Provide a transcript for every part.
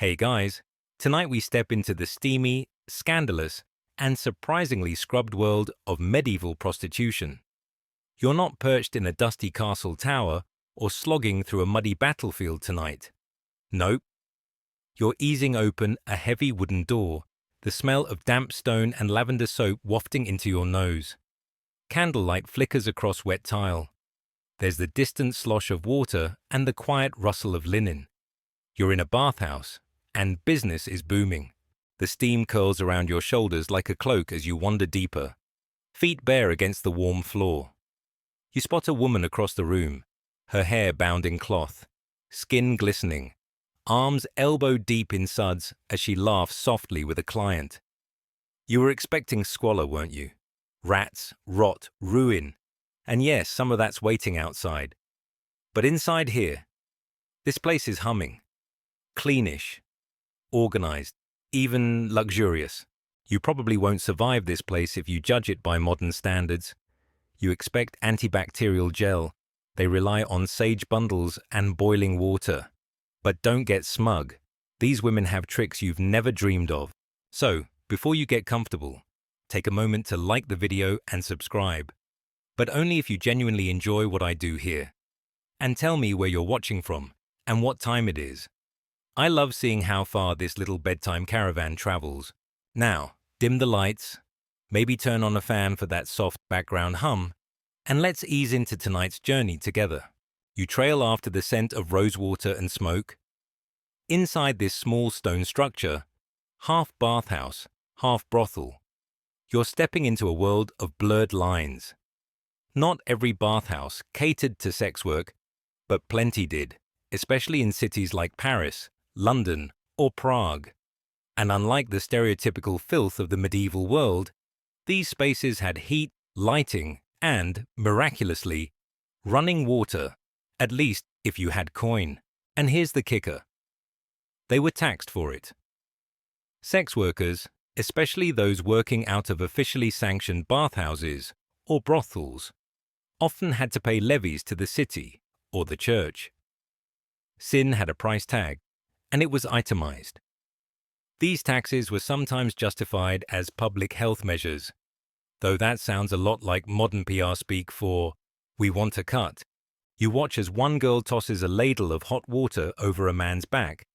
Hey guys, tonight we step into the steamy, scandalous, and surprisingly scrubbed world of medieval prostitution. You're not perched in a dusty castle tower or slogging through a muddy battlefield tonight. Nope. You're easing open a heavy wooden door, the smell of damp stone and lavender soap wafting into your nose. Candlelight flickers across wet tile. There's the distant slosh of water and the quiet rustle of linen. You're in a bathhouse, and business is booming. The steam curls around your shoulders like a cloak as you wander deeper, feet bare against the warm floor. You spot a woman across the room, her hair bound in cloth, skin glistening, arms elbow-deep in suds as she laughs softly with a client. You were expecting squalor, weren't you? Rats, rot, ruin. And yes, some of that's waiting outside. But inside here, this place is humming. Cleanish, organized, even luxurious. You probably won't survive this place if you judge it by modern standards. You expect antibacterial gel. They rely on sage bundles and boiling water. But don't get smug. These women have tricks you've never dreamed of. So, before you get comfortable, take a moment to like the video and subscribe. But only if you genuinely enjoy what I do here. And tell me where you're watching from and what time it is. I love seeing how far this little bedtime caravan travels. Now, dim the lights, maybe turn on a fan for that soft background hum, and let's ease into tonight's journey together. You trail after the scent of rosewater and smoke. Inside this small stone structure, half bathhouse, half brothel, you're stepping into a world of blurred lines. Not every bathhouse catered to sex work, but plenty did, especially in cities like Paris, London, or Prague. And unlike the stereotypical filth of the medieval world, these spaces had heat, lighting, and, miraculously, running water, at least if you had coin. And here's the kicker. They were taxed for it. Sex workers, especially those working out of officially sanctioned bathhouses or brothels, often had to pay levies to the city or the church. Sin had a price tag, and it was itemized. These taxes were sometimes justified as public health measures, though that sounds a lot like modern PR speak for, "We want a cut." You watch as one girl tosses a ladle of hot water over a man's back,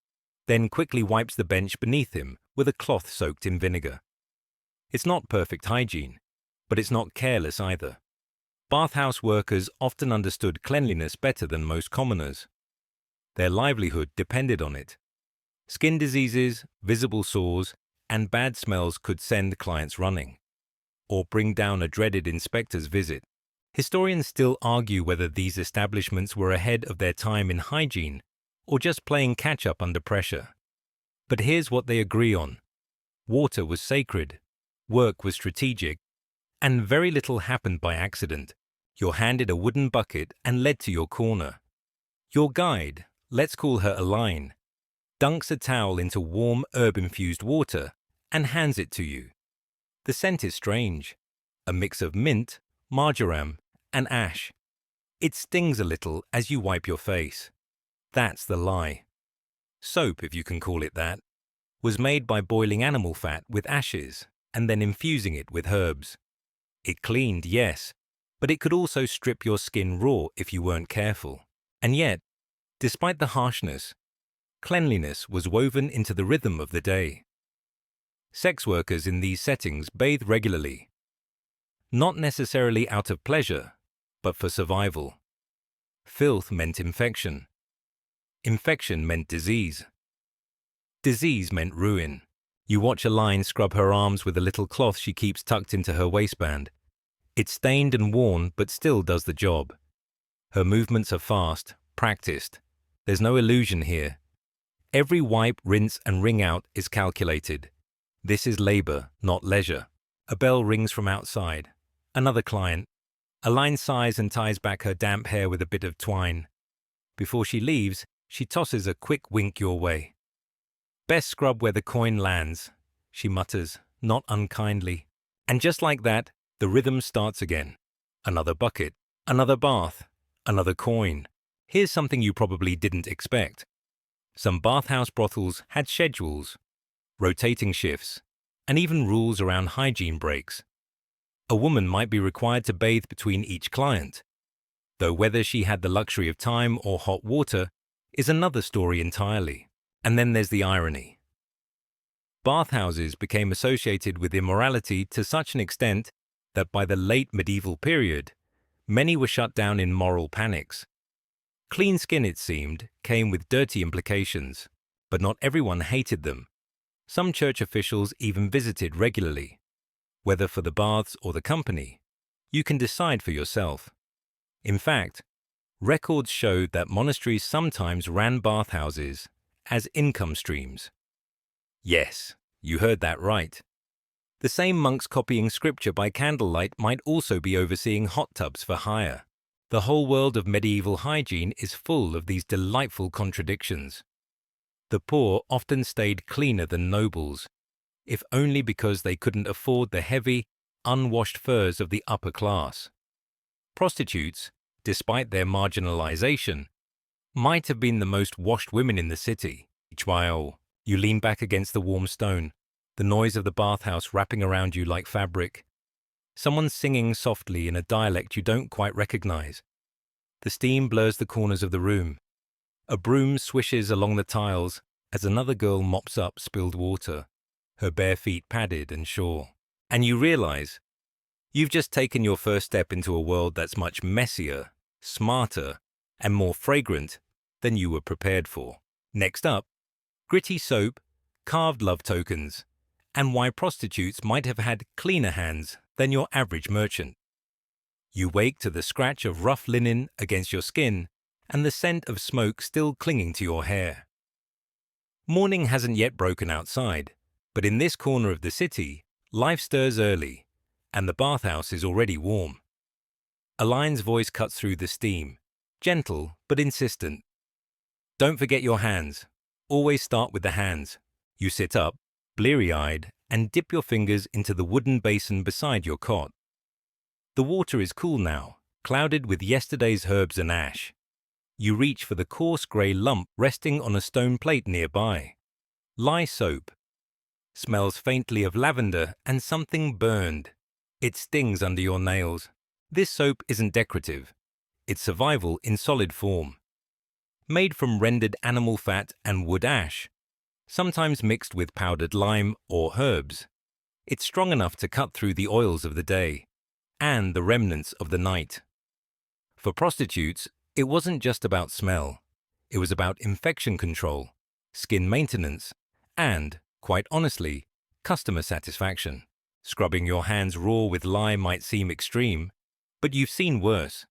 then quickly wipes the bench beneath him with a cloth soaked in vinegar. It's not perfect hygiene, but it's not careless either. Bathhouse workers often understood cleanliness better than most commoners. Their livelihood depended on it. Skin diseases, visible sores, and bad smells could send clients running, or bring down a dreaded inspector's visit. Historians still argue whether these establishments were ahead of their time in hygiene or just playing catch-up under pressure. But here's what they agree on. Water was sacred, work was strategic, and very little happened by accident. You're handed a wooden bucket and led to your corner. Your guide, let's call her Aline, dunks a towel into warm herb-infused water and hands it to you. The scent is strange, a mix of mint, marjoram, and ash. It stings a little as you wipe your face. That's the lie. Soap, if you can call it that, was made by boiling animal fat with ashes and then infusing it with herbs. It cleaned, yes, but it could also strip your skin raw if you weren't careful. And yet, despite the harshness, cleanliness was woven into the rhythm of the day. Sex workers in these settings bathed regularly, not necessarily out of pleasure, but for survival. Filth meant infection. Infection meant disease. Disease meant ruin. You watch Aline scrub her arms with a little cloth she keeps tucked into her waistband. It's stained and worn, but still does the job. Her movements are fast, practiced. There's no illusion here. Every wipe, rinse, and wring out is calculated. This is labor, not leisure. A bell rings from outside. Another client. Aline sighs and ties back her damp hair with a bit of twine. Before she leaves, she tosses a quick wink your way. "Best scrub where the coin lands," she mutters, not unkindly. And just like that, the rhythm starts again. Another bucket, another bath, another coin. Here's something you probably didn't expect. Some bathhouse brothels had schedules, rotating shifts, and even rules around hygiene breaks. A woman might be required to bathe between each client, though whether she had the luxury of time or hot water is another story entirely. And then there's the irony. Bathhouses became associated with immorality to such an extent that by the late medieval period, many were shut down in moral panics. Clean skin, it seemed, came with dirty implications, but not everyone hated them. Some church officials even visited regularly. Whether for the baths or the company, you can decide for yourself. In fact, records showed that monasteries sometimes ran bathhouses as income streams. Yes, you heard that right. The same monks copying scripture by candlelight might also be overseeing hot tubs for hire. The whole world of medieval hygiene is full of these delightful contradictions. The poor often stayed cleaner than nobles, if only because they couldn't afford the heavy, unwashed furs of the upper class. Prostitutes, despite their marginalization, might have been the most washed women in the city. Each while you lean back against the warm stone, the noise of the bathhouse wrapping around you like fabric. Someone singing softly in a dialect you don't quite recognize. The steam blurs the corners of the room. A broom swishes along the tiles as another girl mops up spilled water, her bare feet padded and sure. And you realize you've just taken your first step into a world that's much messier, smarter, and more fragrant than you were prepared for. Next up, gritty soap, carved love tokens, and why prostitutes might have had cleaner hands than your average merchant. You wake to the scratch of rough linen against your skin and the scent of smoke still clinging to your hair. Morning hasn't yet broken outside, but in this corner of the city, life stirs early, and the bathhouse is already warm. A lion's voice cuts through the steam, gentle but insistent. Don't forget your hands. Always start with the hands. You sit up, bleary-eyed, and dip your fingers into the wooden basin beside your cot. The water is cool now, clouded with yesterday's herbs and ash. You reach for the coarse grey lump resting on a stone plate nearby. Lye soap. Smells faintly of lavender and something burned. It stings under your nails. This soap isn't decorative. It's survival in solid form. Made from rendered animal fat and wood ash, sometimes mixed with powdered lime or herbs. It's strong enough to cut through the oils of the day and the remnants of the night. For prostitutes, it wasn't just about smell. It was about infection control, skin maintenance, and, quite honestly, customer satisfaction. Scrubbing your hands raw with lye might seem extreme, but you've seen worse.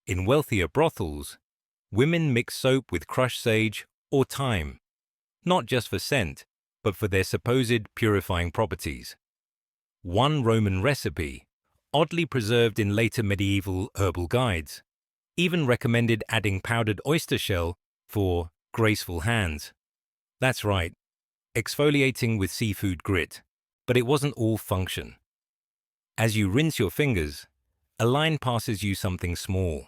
In wealthier brothels, women mix soap with crushed sage or thyme, not just for scent, but for their supposed purifying properties. One Roman recipe, oddly preserved in later medieval herbal guides, even recommended adding powdered oyster shell for graceful hands. That's right, exfoliating with seafood grit, but it wasn't all function. As you rinse your fingers, a line passes you something small.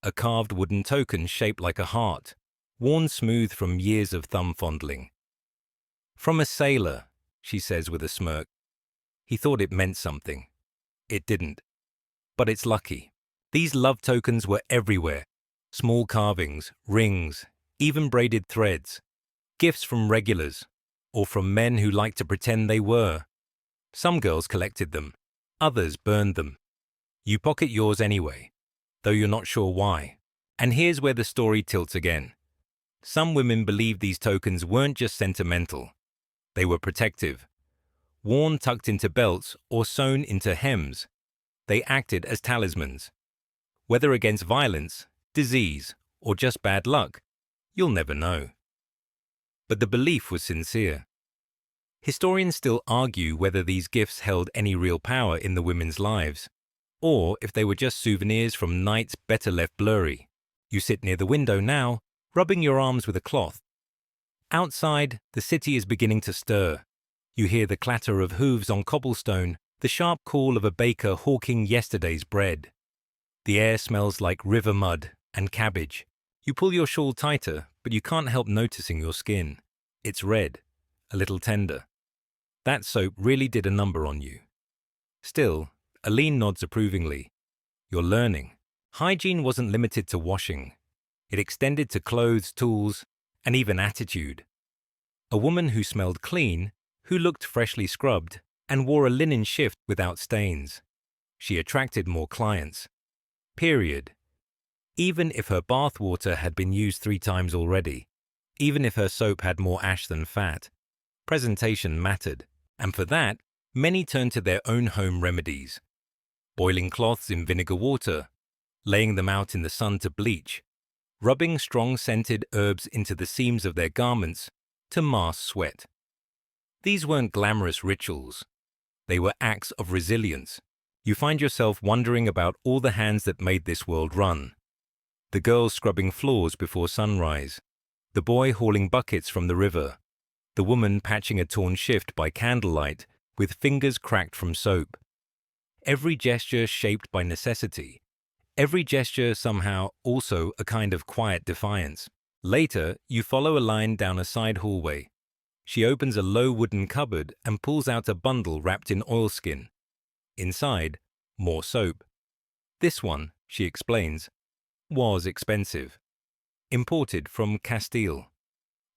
A carved wooden token shaped like a heart, worn smooth from years of thumb fondling. From a sailor, she says with a smirk. He thought it meant something. It didn't. But it's lucky. These love tokens were everywhere. Small carvings, rings, even braided threads. Gifts from regulars, or from men who liked to pretend they were. Some girls collected them. Others burned them. You pocket yours anyway, though you're not sure why. And here's where the story tilts again. Some women believed these tokens weren't just sentimental. They were protective. Worn tucked into belts or sewn into hems, they acted as talismans. Whether against violence, disease, or just bad luck, you'll never know. But the belief was sincere. Historians still argue whether these gifts held any real power in the women's lives, or if they were just souvenirs from nights better left blurry. You sit near the window now, rubbing your arms with a cloth. Outside, the city is beginning to stir. You hear the clatter of hooves on cobblestone, the sharp call of a baker hawking yesterday's bread. The air smells like river mud and cabbage. You pull your shawl tighter but you can't help noticing your skin. It's red, a little tender. That soap really did a number on you. Still, Aline nods approvingly. You're learning. Hygiene wasn't limited to washing. It extended to clothes, tools, and even attitude. A woman who smelled clean, who looked freshly scrubbed, and wore a linen shift without stains. She attracted more clients. Period. Even if her bath water had been used 3 times already, even if her soap had more ash than fat, presentation mattered, and for that, many turned to their own home remedies. Boiling cloths in vinegar water, laying them out in the sun to bleach, rubbing strong scented herbs into the seams of their garments to mask sweat. These weren't glamorous rituals. They were acts of resilience. You find yourself wondering about all the hands that made this world run. The girl scrubbing floors before sunrise, the boy hauling buckets from the river, the woman patching a torn shift by candlelight with fingers cracked from soap. Every gesture shaped by necessity. Every gesture somehow also a kind of quiet defiance. Later, you follow Aline down a side hallway. She opens a low wooden cupboard and pulls out a bundle wrapped in oilskin. Inside, more soap. This one, she explains, was expensive. Imported from Castile.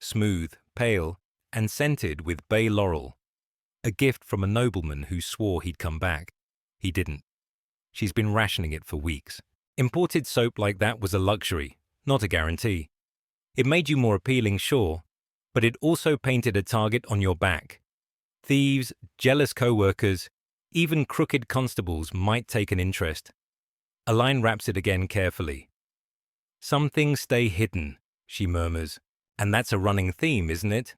Smooth, pale, and scented with bay laurel. A gift from a nobleman who swore he'd come back. He didn't. She's been rationing it for weeks. Imported soap like that was a luxury, not a guarantee. It made you more appealing, sure, but it also painted a target on your back. Thieves, jealous co-workers, even crooked constables might take an interest. Aline wraps it again carefully. Some things stay hidden, she murmurs, and that's a running theme, isn't it?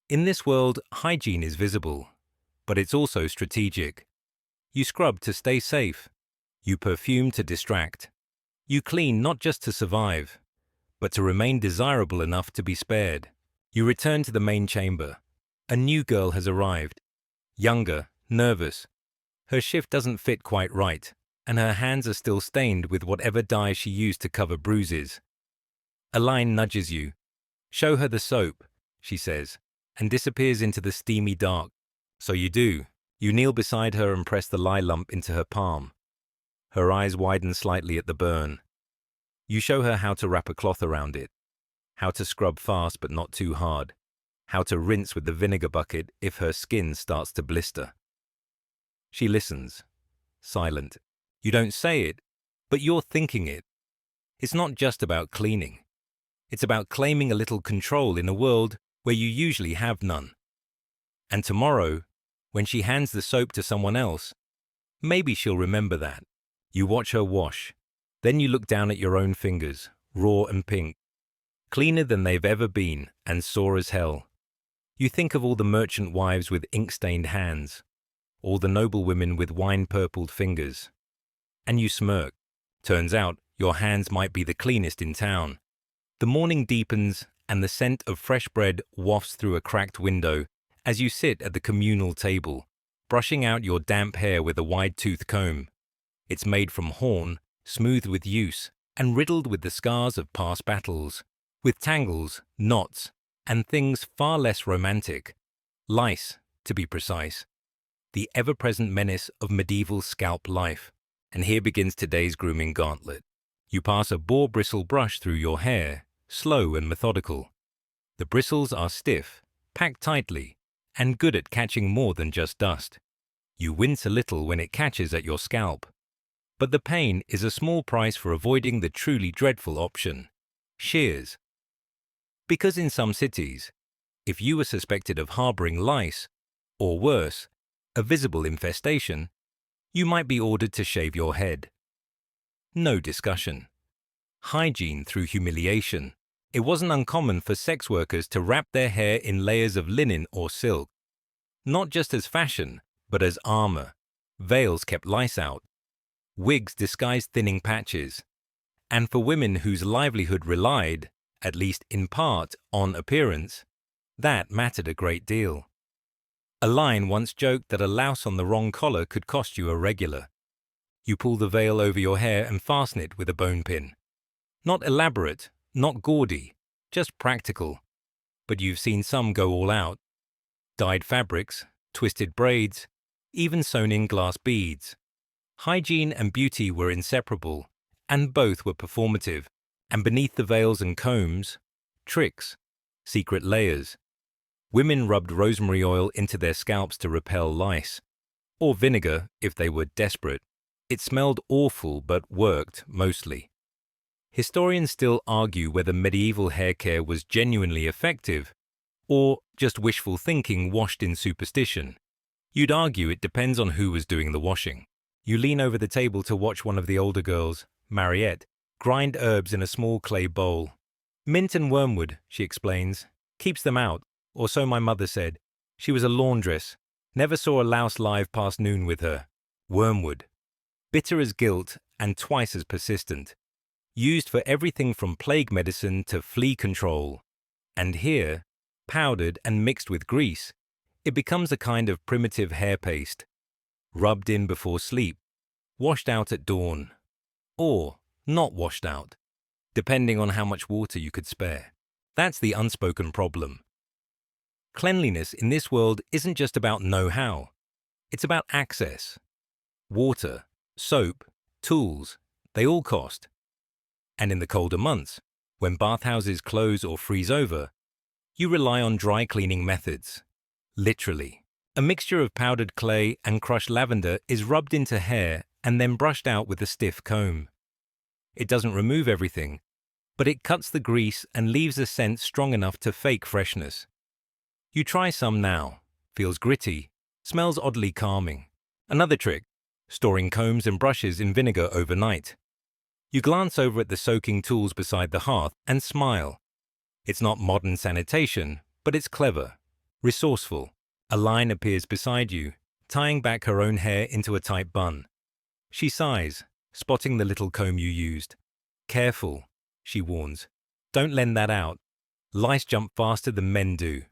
In this world, hygiene is visible, but it's also strategic. You scrub to stay safe. You perfume to distract. You clean not just to survive, but to remain desirable enough to be spared. You return to the main chamber. A new girl has arrived. Younger, nervous. Her shift doesn't fit quite right, and her hands are still stained with whatever dye she used to cover bruises. Aline nudges you. Show her the soap, she says, and disappears into the steamy dark. So you do. You kneel beside her and press the lye lump into her palm. Her eyes widen slightly at the burn. You show her how to wrap a cloth around it, how to scrub fast but not too hard, how to rinse with the vinegar bucket if her skin starts to blister. She listens, silent. You don't say it, but you're thinking it. It's not just about cleaning. It's about claiming a little control in a world where you usually have none. And tomorrow, when she hands the soap to someone else, maybe she'll remember that. You watch her wash. Then you look down at your own fingers, raw and pink, cleaner than they've ever been and sore as hell. You think of all the merchant wives with ink-stained hands, all the noble women with wine-purpled fingers. And you smirk. Turns out your hands might be the cleanest in town. The morning deepens and the scent of fresh bread wafts through a cracked window as you sit at the communal table, brushing out your damp hair with a wide-toothed comb. It's made from horn, smooth with use, and riddled with the scars of past battles, with tangles, knots, and things far less romantic. Lice, to be precise. The ever-present menace of medieval scalp life. And here begins today's grooming gauntlet. You pass a boar bristle brush through your hair, slow and methodical. The bristles are stiff, packed tightly, and good at catching more than just dust. You wince a little when it catches at your scalp. But the pain is a small price for avoiding the truly dreadful option, shears. Because in some cities, if you were suspected of harboring lice, or worse, a visible infestation, you might be ordered to shave your head. No discussion. Hygiene through humiliation. It wasn't uncommon for sex workers to wrap their hair in layers of linen or silk. Not just as fashion, but as armor. Veils kept lice out. Wigs disguised thinning patches. And for women whose livelihood relied, at least in part, on appearance, that mattered a great deal. Aline once joked that a louse on the wrong collar could cost you a regular. You pull the veil over your hair and fasten it with a bone pin. Not elaborate, not gaudy, just practical. But you've seen some go all out. Dyed fabrics, twisted braids, even sewn-in glass beads. Hygiene and beauty were inseparable, and both were performative. And beneath the veils and combs, tricks, secret layers. Women rubbed rosemary oil into their scalps to repel lice, or vinegar if they were desperate. It smelled awful but worked mostly. Historians still argue whether medieval hair care was genuinely effective or just wishful thinking washed in superstition. You'd argue it depends on who was doing the washing. You lean over the table to watch one of the older girls, Mariette, grind herbs in a small clay bowl. Mint and wormwood, she explains, keeps them out, or so my mother said. She was a laundress. Never saw a louse live past noon with her. Wormwood. Bitter as guilt and twice as persistent. Used for everything from plague medicine to flea control. And here, powdered and mixed with grease, it becomes a kind of primitive hair paste. Rubbed in before sleep, washed out at dawn, or not washed out, depending on how much water you could spare. That's the unspoken problem. Cleanliness in this world isn't just about know-how. It's about access. Water, soap, tools, they all cost. And in the colder months, when bathhouses close or freeze over, you rely on dry cleaning methods. Literally. A mixture of powdered clay and crushed lavender is rubbed into hair and then brushed out with a stiff comb. It doesn't remove everything, but it cuts the grease and leaves a scent strong enough to fake freshness. You try some now. Feels gritty. Smells oddly calming. Another trick, storing combs and brushes in vinegar overnight. You glance over at the soaking tools beside the hearth and smile. It's not modern sanitation, but it's clever, resourceful. A line appears beside you, tying back her own hair into a tight bun. She sighs, spotting the little comb you used. Careful, she warns. Don't lend that out. Lice jump faster than men do.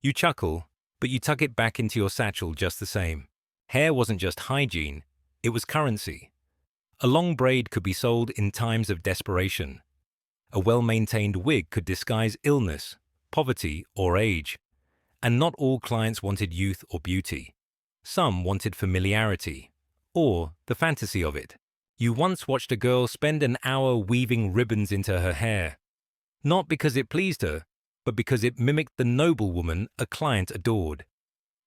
You chuckle, but you tuck it back into your satchel just the same. Hair wasn't just hygiene, it was currency. A long braid could be sold in times of desperation. A well-maintained wig could disguise illness, poverty, or age. And not all clients wanted youth or beauty. Some wanted familiarity, or the fantasy of it. You once watched a girl spend an hour weaving ribbons into her hair, not because it pleased her, but because it mimicked the noblewoman a client adored.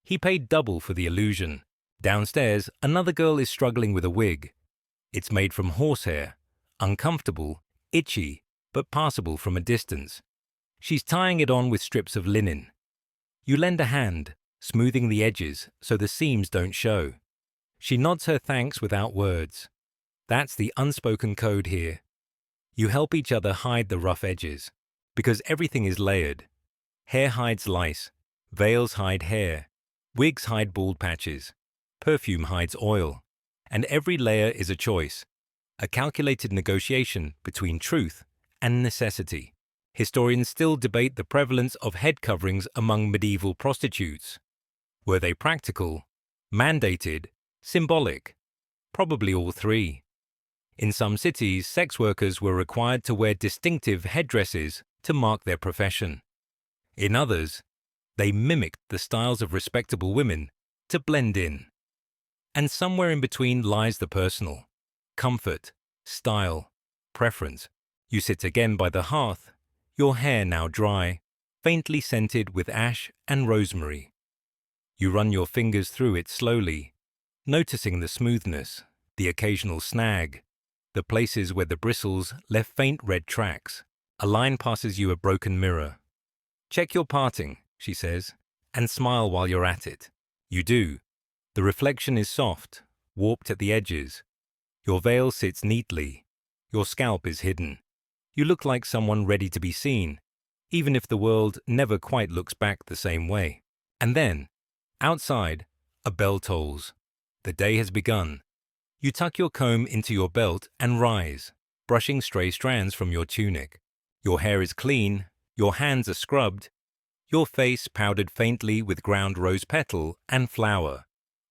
He paid double for the illusion. Downstairs, another girl is struggling with a wig. It's made from horsehair, uncomfortable, itchy, but passable from a distance. She's tying it on with strips of linen. You lend a hand, smoothing the edges so the seams don't show. She nods her thanks without words. That's the unspoken code here. You help each other hide the rough edges, because everything is layered. Hair hides lice, veils hide hair, wigs hide bald patches, perfume hides oil, and every layer is a choice, a calculated negotiation between truth and necessity. Historians still debate the prevalence of head coverings among medieval prostitutes. Were they practical, mandated, symbolic? Probably all three. In some cities, sex workers were required to wear distinctive headdresses to mark their profession. In others, they mimicked the styles of respectable women to blend in. And somewhere in between lies the personal. Comfort, style, preference. You sit again by the hearth, your hair now dry, faintly scented with ash and rosemary. You run your fingers through it slowly, noticing the smoothness, the occasional snag, the places where the bristles left faint red tracks. A line passes you a broken mirror. Check your parting, she says, and smile while you're at it. You do. The reflection is soft, warped at the edges. Your veil sits neatly. Your scalp is hidden. You look like someone ready to be seen, even if the world never quite looks back the same way. And then, outside, a bell tolls. The day has begun. You tuck your comb into your belt and rise, brushing stray strands from your tunic. Your hair is clean, your hands are scrubbed, your face powdered faintly with ground rose petal and flower,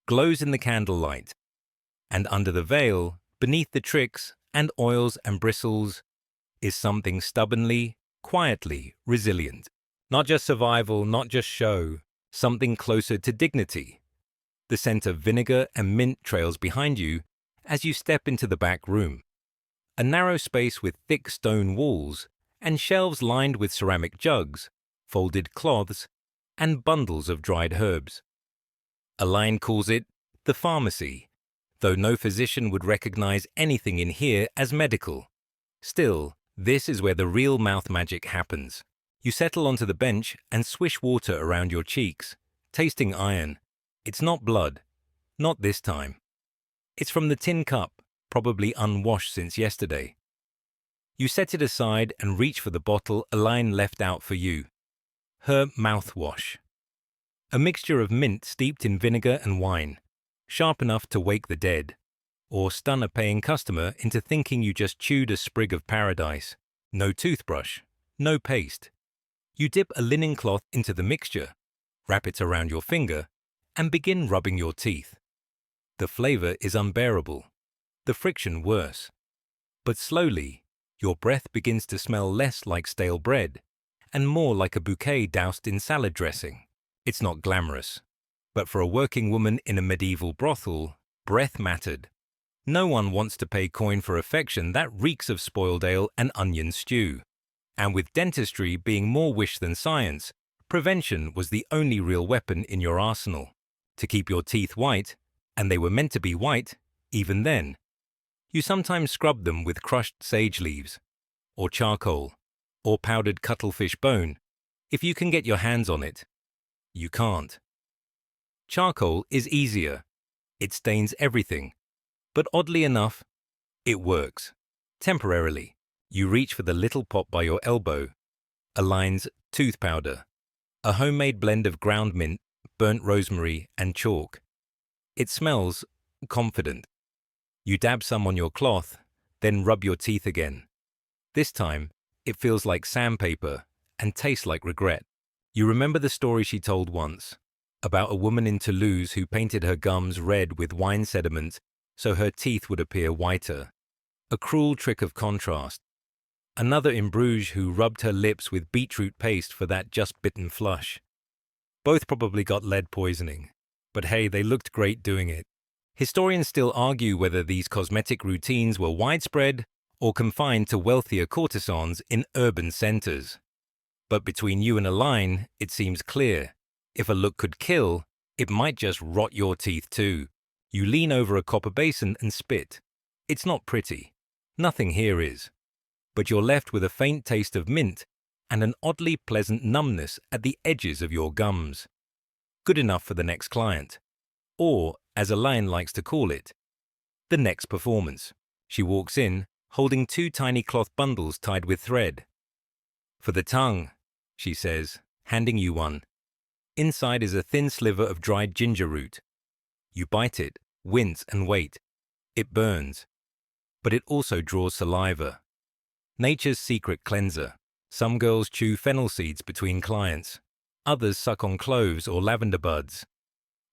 glows in the candlelight. And under the veil, beneath the tricks and oils and bristles, is something stubbornly, quietly resilient. Not just survival, not just show, something closer to dignity. The scent of vinegar and mint trails behind you as you step into the back room. A narrow space with thick stone walls and shelves lined with ceramic jugs, folded cloths, and bundles of dried herbs. A line calls it the pharmacy, though no physician would recognize anything in here as medical. Still, this is where the real mouth magic happens. You settle onto the bench and swish water around your cheeks, tasting iron. It's not blood. Not this time. It's from the tin cup, probably unwashed since yesterday. You set it aside and reach for the bottle Elaine left out for you. Her mouthwash. A mixture of mint steeped in vinegar and wine, sharp enough to wake the dead, or stun a paying customer into thinking you just chewed a sprig of paradise. No toothbrush, no paste. You dip a linen cloth into the mixture, wrap it around your finger, and begin rubbing your teeth. The flavor is unbearable, the friction worse. But slowly, your breath begins to smell less like stale bread and more like a bouquet doused in salad dressing. It's not glamorous, but for a working woman in a medieval brothel, breath mattered. No one wants to pay coin for affection that reeks of spoiled ale and onion stew. And with dentistry being more wish than science, prevention was the only real weapon in your arsenal. To keep your teeth white, and they were meant to be white, even then. You sometimes scrub them with crushed sage leaves, or charcoal, or powdered cuttlefish bone, if you can get your hands on it. You can't. Charcoal is easier. It stains everything. But oddly enough, it works. Temporarily, you reach for the little pot by your elbow. Elaine's tooth powder, a homemade blend of ground mint, burnt rosemary, and chalk. It smells confident. You dab some on your cloth, then rub your teeth again. This time, it feels like sandpaper and tastes like regret. You remember the story she told once about a woman in Toulouse who painted her gums red with wine sediment so her teeth would appear whiter. A cruel trick of contrast. Another in Bruges who rubbed her lips with beetroot paste for that just-bitten flush. Both probably got lead poisoning, but hey, they looked great doing it. Historians still argue whether these cosmetic routines were widespread or confined to wealthier courtesans in urban centers. But between you and Elaine, it seems clear. If a look could kill, it might just rot your teeth too. You lean over a copper basin and spit. It's not pretty. Nothing here is. But you're left with a faint taste of mint and an oddly pleasant numbness at the edges of your gums. Good enough for the next client. Or, as Elaine likes to call it, the next performance. She walks in, holding 2 tiny cloth bundles tied with thread. For the tongue, she says, handing you one. Inside is a thin sliver of dried ginger root. You bite it, wince and wait. It burns. But it also draws saliva. Nature's secret cleanser. Some girls chew fennel seeds between clients. Others suck on cloves or lavender buds.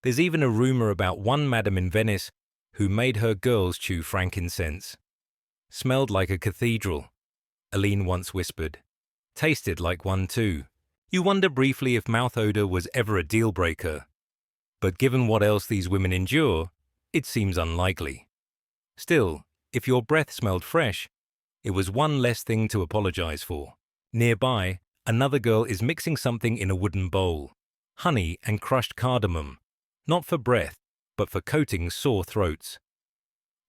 There's even a rumor about one madam in Venice who made her girls chew frankincense. Smelled like a cathedral, Aline once whispered. Tasted like one too. You wonder briefly if mouth odor was ever a deal-breaker. But given what else these women endure, it seems unlikely. Still, if your breath smelled fresh, it was one less thing to apologize for. Nearby, another girl is mixing something in a wooden bowl. Honey and crushed cardamom. Not for breath, but for coating sore throats.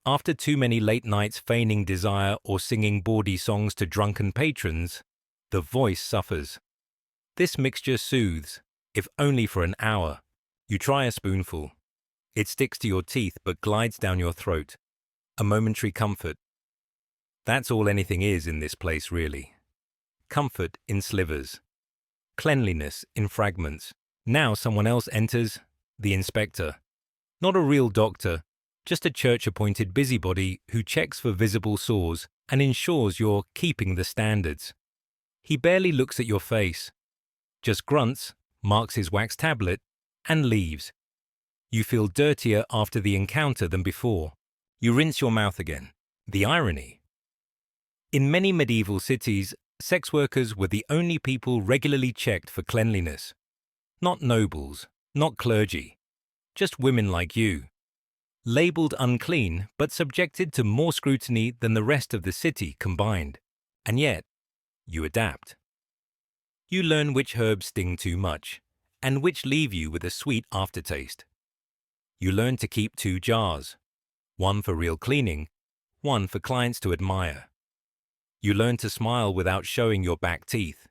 After too many late nights feigning desire or singing bawdy songs to drunken patrons, the voice suffers. This mixture soothes, if only for an hour. You try a spoonful. It sticks to your teeth but glides down your throat. A momentary comfort. That's all anything is in this place, really. Comfort in slivers. Cleanliness in fragments. Now someone else enters, the inspector. Not a real doctor, just a church-appointed busybody who checks for visible sores and ensures you're keeping the standards. He barely looks at your face, just grunts, marks his wax tablet, and leaves. You feel dirtier after the encounter than before. You rinse your mouth again. The irony. In many medieval cities, Sex workers were the only people regularly checked for cleanliness. Not nobles, not clergy, just women like you. Labeled unclean but subjected to more scrutiny than the rest of the city combined. And yet, you adapt. You learn which herbs sting too much, and which leave you with a sweet aftertaste. You learn to keep 2 jars, one for real cleaning, one for clients to admire. You learn to smile without showing your back teeth.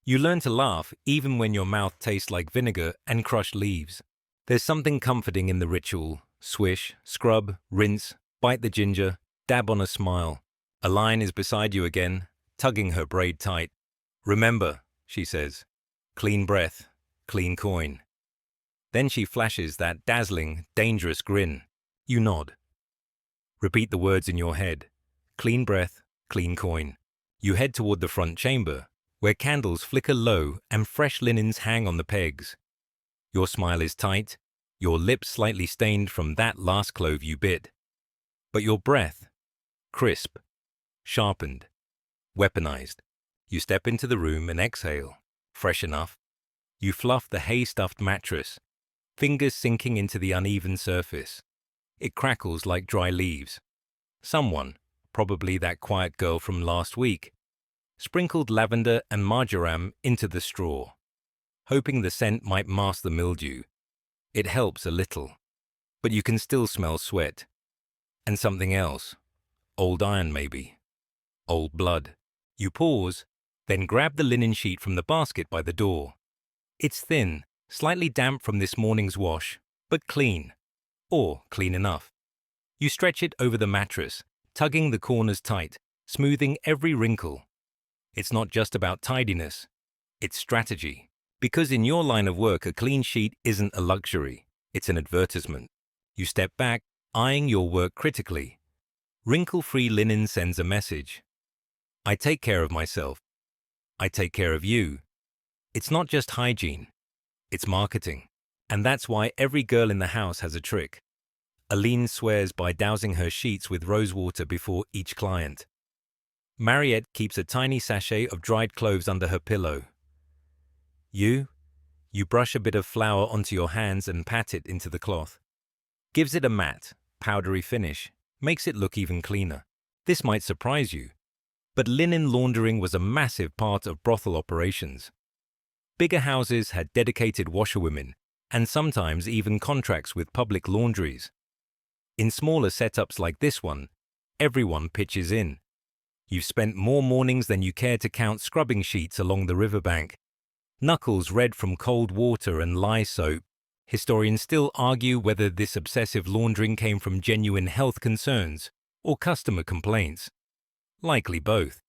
You learn to laugh even when your mouth tastes like vinegar and crushed leaves. There's something comforting in the ritual. Swish, scrub, rinse, bite the ginger, dab on a smile. A line is beside you again, tugging her braid tight. "Remember," she says, "clean breath, clean coin." Then she flashes that dazzling, dangerous grin. You nod. Repeat the words in your head. Clean breath, clean coin. You head toward the front chamber, where candles flicker low and fresh linens hang on the pegs. Your smile is tight, your lips slightly stained from that last clove you bit. But your breath, crisp, sharpened, weaponized. You step into the room and exhale, fresh enough. You fluff the hay-stuffed mattress, fingers sinking into the uneven surface. It crackles like dry leaves. Someone, probably that quiet girl from last week, sprinkled lavender and marjoram into the straw, hoping the scent might mask the mildew. It helps a little, but you can still smell sweat. And something else. Old iron, maybe. Old blood. You pause, then grab the linen sheet from the basket by the door. It's thin, slightly damp from this morning's wash, but clean. Or clean enough. You stretch it over the mattress, tugging the corners tight, smoothing every wrinkle. It's not just about tidiness, it's strategy. Because in your line of work, a clean sheet isn't a luxury, it's an advertisement. You step back, eyeing your work critically. Wrinkle-free linen sends a message. I take care of myself. I take care of you. It's not just hygiene, it's marketing. And that's why every girl in the house has a trick. Aline swears by dousing her sheets with rosewater before each client. Mariette keeps a tiny sachet of dried cloves under her pillow. You brush a bit of flour onto your hands and pat it into the cloth. Gives it a matte, powdery finish, makes it look even cleaner. This might surprise you, but linen laundering was a massive part of brothel operations. Bigger houses had dedicated washerwomen, and sometimes even contracts with public laundries. In smaller setups like this one, everyone pitches in. You've spent more mornings than you care to count scrubbing sheets along the riverbank. Knuckles red from cold water and lye soap. Historians still argue whether this obsessive laundering came from genuine health concerns or customer complaints. Likely both.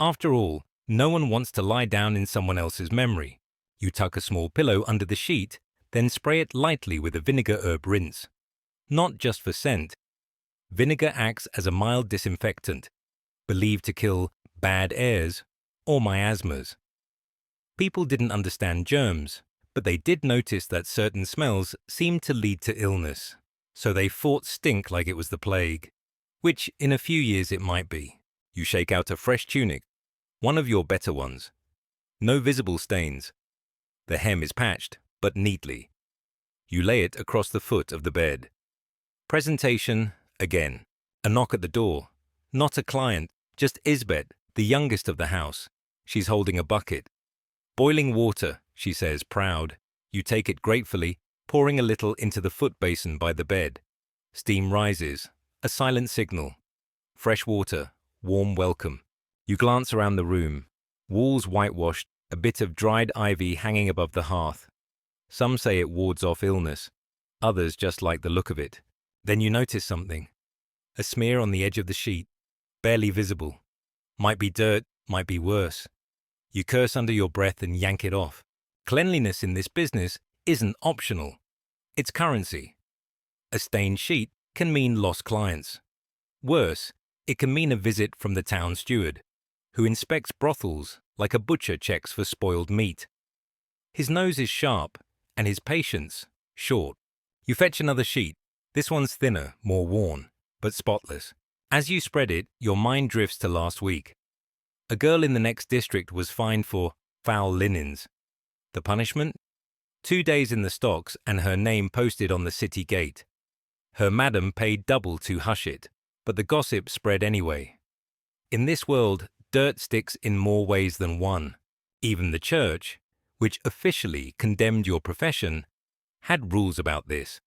After all, no one wants to lie down in someone else's memory. You tuck a small pillow under the sheet, then spray it lightly with a vinegar herb rinse. Not just for scent. Vinegar acts as a mild disinfectant, believed to kill bad airs or miasmas. People didn't understand germs, but they did notice that certain smells seemed to lead to illness, so they fought stink like it was the plague, which in a few years it might be. You shake out a fresh tunic, one of your better ones. No visible stains. The hem is patched, but neatly. You lay it across the foot of the bed. Presentation, again. A knock at the door. Not a client, just Isbeth, the youngest of the house. She's holding a bucket. Boiling water, she says, proud. You take it gratefully, pouring a little into the foot basin by the bed. Steam rises, a silent signal. Fresh water, warm welcome. You glance around the room. Walls whitewashed, a bit of dried ivy hanging above the hearth. Some say it wards off illness. Others just like the look of it. Then you notice something. A smear on the edge of the sheet, barely visible. Might be dirt, might be worse. You curse under your breath and yank it off. Cleanliness in this business isn't optional. It's currency. A stained sheet can mean lost clients. Worse, it can mean a visit from the town steward, who inspects brothels like a butcher checks for spoiled meat. His nose is sharp, and his patience short. You fetch another sheet. This one's thinner, more worn, but spotless. As you spread it, your mind drifts to last week. A girl in the next district was fined for foul linens. The punishment? 2 days in the stocks and her name posted on the city gate. Her madam paid double to hush it, but the gossip spread anyway. In this world, dirt sticks in more ways than one. Even the church, which officially condemned your profession, had rules about this.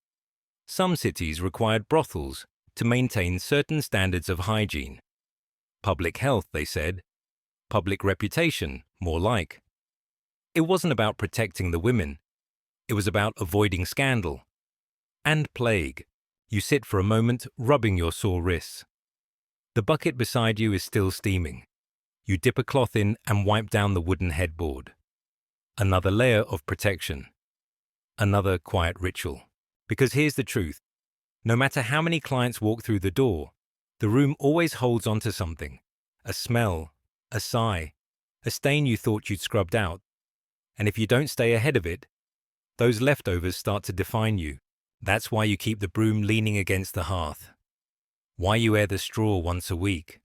Some cities required brothels to maintain certain standards of hygiene. Public health, they said. Public reputation, more like. It wasn't about protecting the women. It was about avoiding scandal. And plague. You sit for a moment, rubbing your sore wrists. The bucket beside you is still steaming. You dip a cloth in and wipe down the wooden headboard. Another layer of protection. Another quiet ritual. Because here's the truth. No matter how many clients walk through the door, the room always holds onto something. A smell, a sigh, a stain you thought you'd scrubbed out. And if you don't stay ahead of it, those leftovers start to define you. That's why you keep the broom leaning against the hearth. Why you air the straw once a week.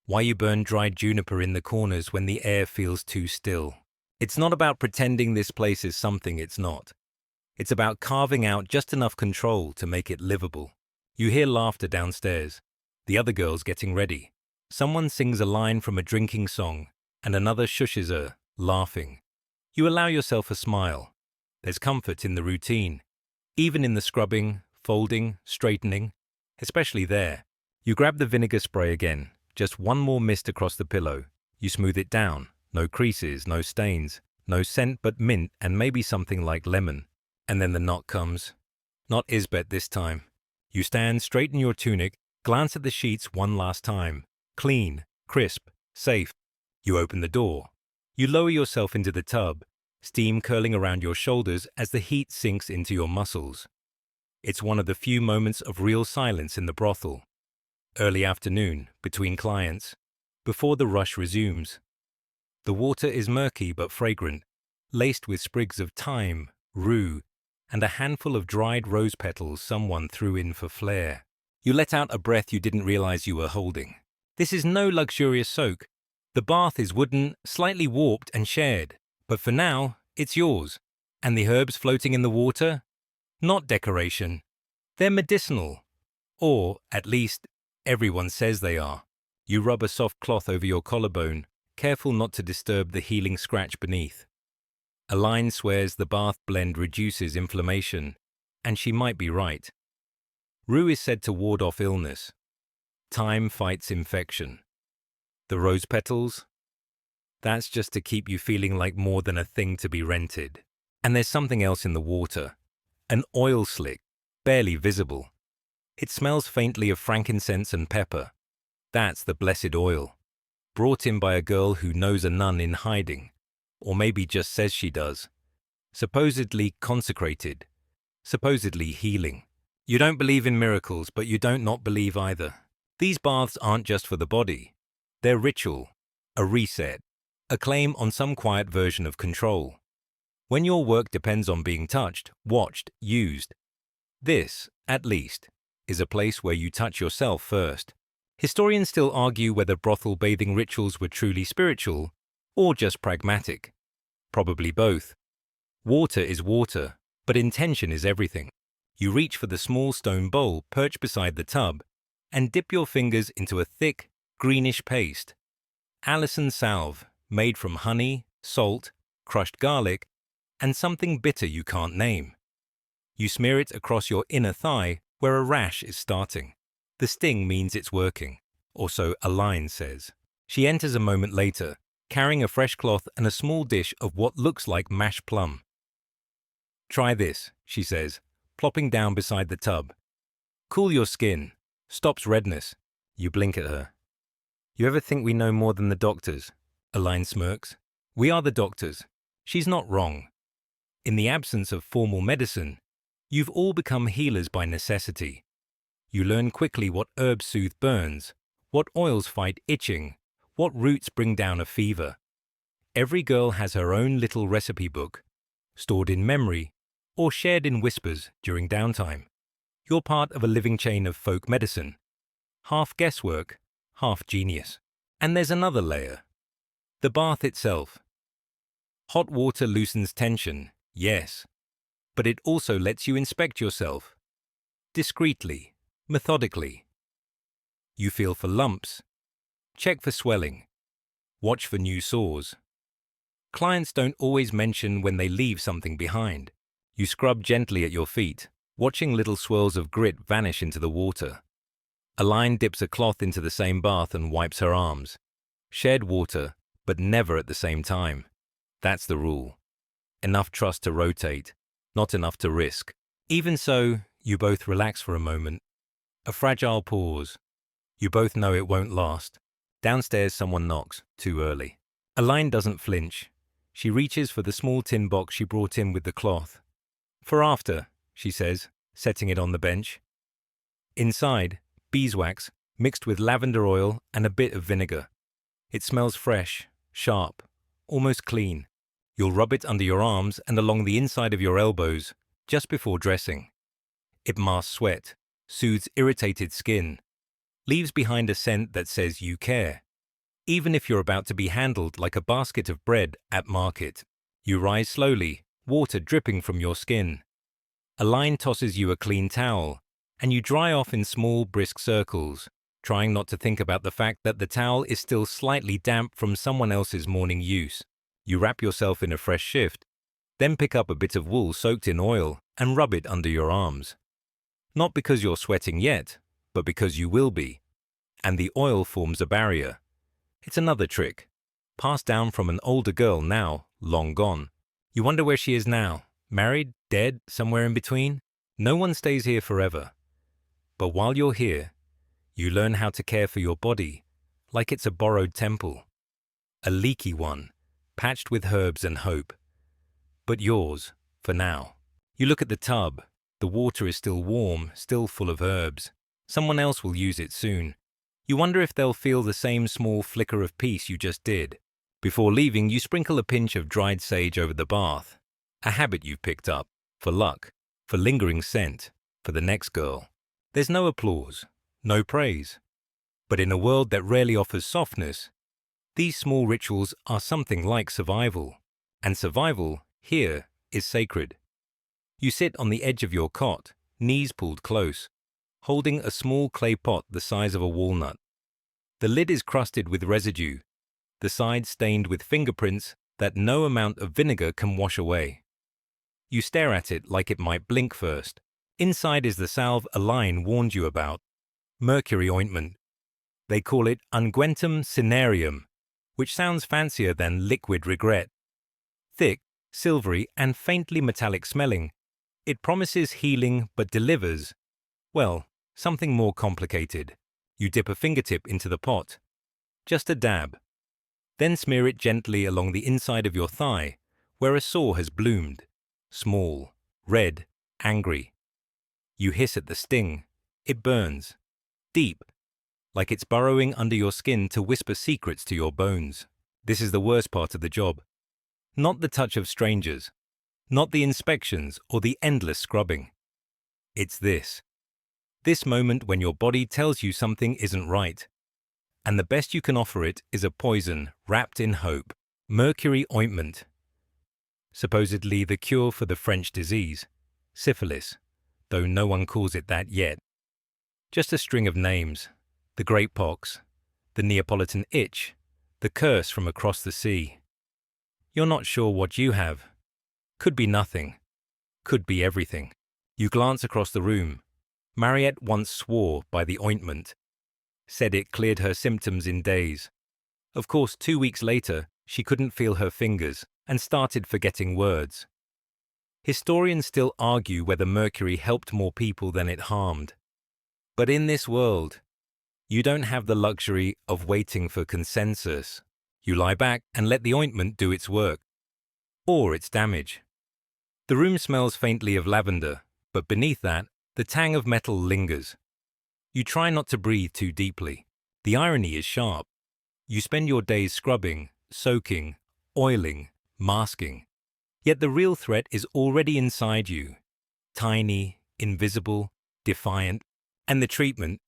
Why you burn dried juniper in the corners when the air feels too still. It's not about pretending this place is something it's not. It's about carving out just enough control to make it livable. You hear laughter downstairs. The other girl's getting ready. Someone sings a line from a drinking song, and another shushes her, laughing. You allow yourself a smile. There's comfort in the routine. Even in the scrubbing, folding, straightening, especially there. You grab the vinegar spray again, just one more mist across the pillow. You smooth it down, no creases, no stains, no scent but mint and maybe something like lemon. And then the knock comes. Not Isbet this time. You stand, straighten your tunic, glance at the sheets one last time. Clean, crisp, safe. You open the door. You lower yourself into the tub, steam curling around your shoulders as the heat sinks into your muscles. It's one of the few moments of real silence in the brothel. Early afternoon, between clients, before the rush resumes. The water is murky but fragrant, laced with sprigs of thyme, rue, and a handful of dried rose petals someone threw in for flair. You let out a breath you didn't realize you were holding. This is no luxurious soak. The bath is wooden, slightly warped and shared. But for now, it's yours. And the herbs floating in the water? Not decoration. They're medicinal. Or, at least, everyone says they are. You rub a soft cloth over your collarbone, careful not to disturb the healing scratch beneath. A line swears the bath blend reduces inflammation, and she might be right. Rue is said to ward off illness. Thyme fights infection. The rose petals? That's just to keep you feeling like more than a thing to be rented. And there's something else in the water. An oil slick, barely visible. It smells faintly of frankincense and pepper. That's the blessed oil. Brought in by a girl who knows a nun in hiding. Or maybe just says she does. Supposedly consecrated. Supposedly healing. You don't believe in miracles, but you don't not believe either. These baths aren't just for the body. They're ritual, a reset, a claim on some quiet version of control. When your work depends on being touched, watched, used. This, at least, is a place where you touch yourself first. Historians still argue whether brothel bathing rituals were truly spiritual or just pragmatic. Probably both. Water is water, but intention is everything. You reach for the small stone bowl perched beside the tub and dip your fingers into a thick, greenish paste. Allicin salve, made from honey, salt, crushed garlic, and something bitter you can't name. You smear it across your inner thigh where a rash is starting. The sting means it's working, or so a line says. She enters a moment later, carrying a fresh cloth and a small dish of what looks like mashed plum. "Try this," she says, plopping down beside the tub. "Cool your skin. Stops redness." You blink at her. "You ever think we know more than the doctors?" Aline smirks. "We are the doctors." She's not wrong. In the absence of formal medicine, you've all become healers by necessity. You learn quickly what herbs soothe burns, what oils fight itching, what roots bring down a fever. Every girl has her own little recipe book, stored in memory or shared in whispers during downtime. You're part of a living chain of folk medicine, half guesswork, half genius. And there's another layer, The bath itself. Hot water loosens tension, yes, but it also lets you inspect yourself. Discreetly, methodically. You feel for lumps. Check for swelling. Watch for new sores. Clients don't always mention when they leave something behind. You scrub gently at your feet, watching little swirls of grit vanish into the water. Aline dips a cloth into the same bath and wipes her arms. Shared water, but never at the same time. That's the rule. Enough trust to rotate, not enough to risk. Even so, you both relax for a moment. A fragile pause. You both know it won't last. Downstairs someone knocks, too early. Aline doesn't flinch. She reaches for the small tin box she brought in with the cloth. For after, she says, setting it on the bench. Inside, beeswax, mixed with lavender oil and a bit of vinegar. It smells fresh, sharp, almost clean. You'll rub it under your arms and along the inside of your elbows, just before dressing. It masks sweat, soothes irritated skin, leaves behind a scent that says you care. Even if you're about to be handled like a basket of bread at market, you rise slowly, water dripping from your skin. Aline tosses you a clean towel, and you dry off in small, brisk circles, trying not to think about the fact that the towel is still slightly damp from someone else's morning use. You wrap yourself in a fresh shift, then pick up a bit of wool soaked in oil and rub it under your arms. Not because you're sweating yet, but because you will be. And the oil forms a barrier. It's another trick, passed down from an older girl now, long gone. You wonder where she is now, married, dead, somewhere in between? No one stays here forever. But while you're here, you learn how to care for your body, like it's a borrowed temple. A leaky one, patched with herbs and hope. But yours, for now. You look at the tub. The water is still warm, still full of herbs. Someone else will use it soon. You wonder if they'll feel the same small flicker of peace you just did. Before leaving, you sprinkle a pinch of dried sage over the bath. A habit you've picked up, for luck, for lingering scent, for the next girl. There's no applause, no praise. But in a world that rarely offers softness, these small rituals are something like survival. And survival, here, is sacred. You sit on the edge of your cot, knees pulled close, holding a small clay pot the size of a walnut. The lid is crusted with residue, the sides stained with fingerprints that no amount of vinegar can wash away. You stare at it like it might blink first. Inside is the salve Aline warned you about, mercury ointment. They call it unguentum cinerarium, which sounds fancier than liquid regret. Thick, silvery, and faintly metallic smelling, it promises healing but delivers, well, something more complicated. You dip a fingertip into the pot. Just a dab. Then smear it gently along the inside of your thigh, where a sore has bloomed. Small, red, angry. You hiss at the sting. It burns. Deep. Like it's burrowing under your skin to whisper secrets to your bones. This is the worst part of the job. Not the touch of strangers. Not the inspections or the endless scrubbing. It's this. This moment when your body tells you something isn't right. And the best you can offer it is a poison wrapped in hope. Mercury ointment. Supposedly the cure for the French disease, syphilis, though no one calls it that yet. Just a string of names. The Great Pox, the Neapolitan itch, the curse from across the sea. You're not sure what you have. Could be nothing. Could be everything. You glance across the room. Mariette once swore by the ointment. Said it cleared her symptoms in days. Of course, 2 weeks later, she couldn't feel her fingers and started forgetting words. Historians still argue whether mercury helped more people than it harmed. But in this world, you don't have the luxury of waiting for consensus. You lie back and let the ointment do its work. Or its damage. The room smells faintly of lavender, but beneath that, the tang of metal lingers. You try not to breathe too deeply. The irony is sharp. You spend your days scrubbing, soaking, oiling, masking. Yet the real threat is already inside you. Tiny, invisible, defiant, and the treatment,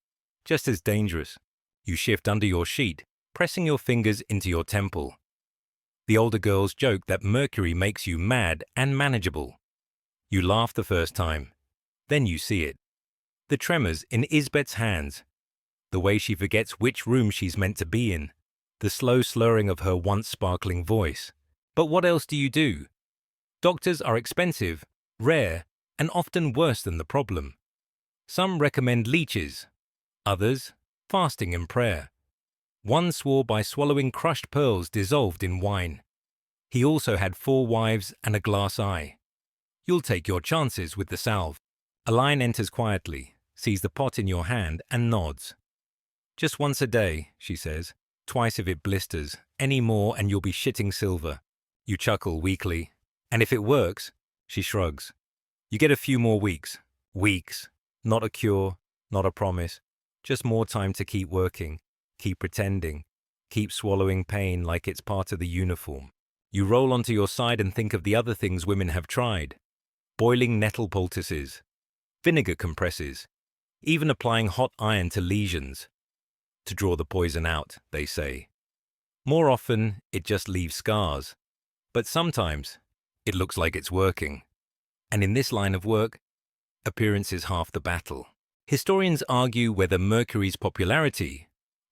just as dangerous. You shift under your sheet, pressing your fingers into your temple. The older girls joke that mercury makes you mad and manageable. You laugh the first time, then you see it. The tremors in Isbet's hands, the way she forgets which room she's meant to be in, the slow slurring of her once sparkling voice. But what else do you do? Doctors are expensive, rare, and often worse than the problem. Some recommend leeches, others, fasting and prayer. One swore by swallowing crushed pearls dissolved in wine. He also had 4 wives and a glass eye. You'll take your chances with the salve. A lion enters quietly, sees the pot in your hand, and nods. Just once a day, she says. Twice if it blisters. Any more and you'll be shitting silver. You chuckle weakly. And if it works, she shrugs. You get a few more weeks. Weeks. Not a cure, not a promise. Just more time to keep working, keep pretending, keep swallowing pain like it's part of the uniform. You roll onto your side and think of the other things women have tried. Boiling nettle poultices, vinegar compresses, even applying hot iron to lesions. To draw the poison out, they say. More often, it just leaves scars. But sometimes, it looks like it's working. And in this line of work, appearance is half the battle. Historians argue whether mercury's popularity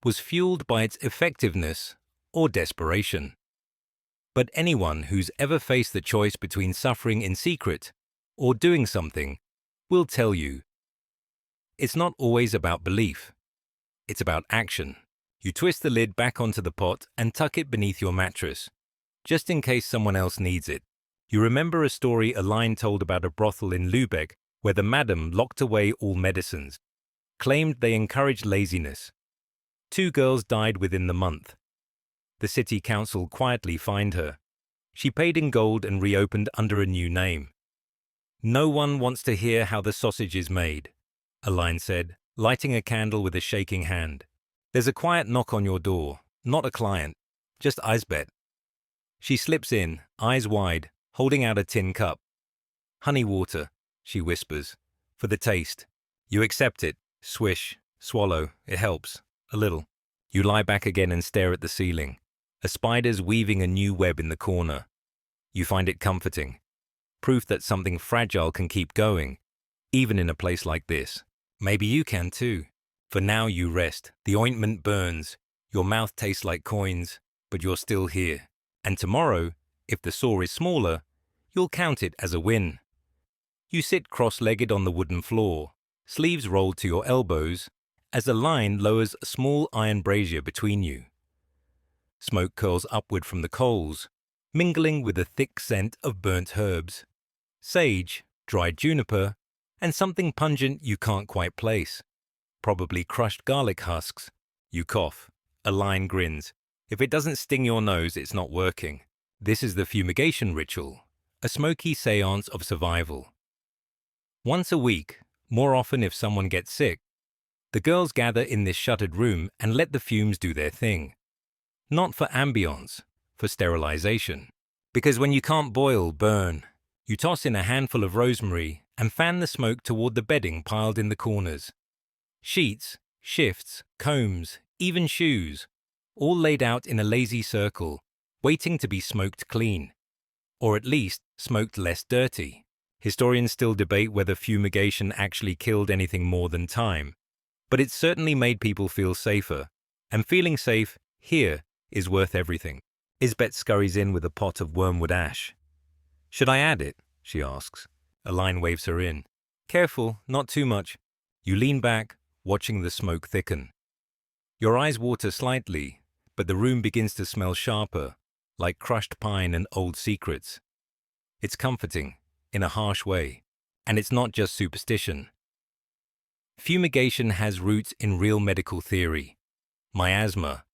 was fueled by its effectiveness or desperation. But anyone who's ever faced the choice between suffering in secret or doing something will tell you it's not always about belief. It's about action. You twist the lid back onto the pot and tuck it beneath your mattress, just in case someone else needs it. You remember a story a line told about a brothel in Lübeck where the madam locked away all medicines, claimed they encouraged laziness. 2 girls died within the month. The city council quietly fined her. She paid in gold and reopened under a new name. No one wants to hear how the sausage is made, a line said, lighting a candle with a shaking hand. There's a quiet knock on your door, not a client, just Isbet. She slips in, eyes wide, holding out a tin cup. Honey water, she whispers, for the taste. You accept it, swish, swallow, it helps, a little. You lie back again and stare at the ceiling. A spider's weaving a new web in the corner. You find it comforting. Proof that something fragile can keep going, even in a place like this. Maybe you can too. For now you rest. The ointment burns. Your mouth tastes like coins, but you're still here. And tomorrow, if the sore is smaller, you'll count it as a win. You sit cross-legged on the wooden floor, sleeves rolled to your elbows, as a line lowers a small iron brazier between you. Smoke curls upward from the coals, mingling with a thick scent of burnt herbs, sage, dried juniper, and something pungent you can't quite place. Probably crushed garlic husks. You cough. A line grins. If it doesn't sting your nose, it's not working. This is the fumigation ritual, a smoky seance of survival. Once a week, more often if someone gets sick, the girls gather in this shuttered room and let the fumes do their thing. Not for ambience, for sterilization. Because when you can't boil, burn. You toss in a handful of rosemary and fan the smoke toward the bedding piled in the corners. Sheets, shifts, combs, even shoes, all laid out in a lazy circle, waiting to be smoked clean. Or at least, smoked less dirty. Historians still debate whether fumigation actually killed anything more than time. But it certainly made people feel safer. And feeling safe, here, is worth everything. Isbet scurries in with a pot of wormwood ash. Should I add it? She asks. A line waves her in. Careful, not too much. You lean back, watching the smoke thicken. Your eyes water slightly, but the room begins to smell sharper, like crushed pine and old secrets. It's comforting, in a harsh way, and it's not just superstition. Fumigation has roots in real medical theory. Miasma,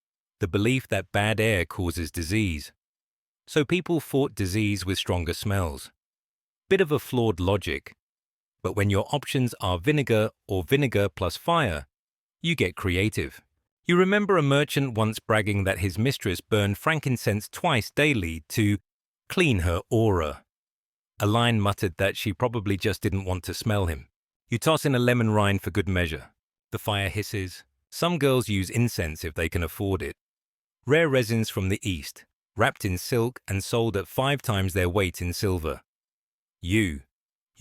the belief that bad air causes disease. So people fought disease with stronger smells. Bit of a flawed logic. But when your options are vinegar or vinegar plus fire, you get creative. You remember a merchant once bragging that his mistress burned frankincense twice daily to clean her aura. A line muttered that she probably just didn't want to smell him. You toss in a lemon rind for good measure. The fire hisses. Some girls use incense if they can afford it. Rare resins from the East, wrapped in silk and sold at 5 times their weight in silver. You've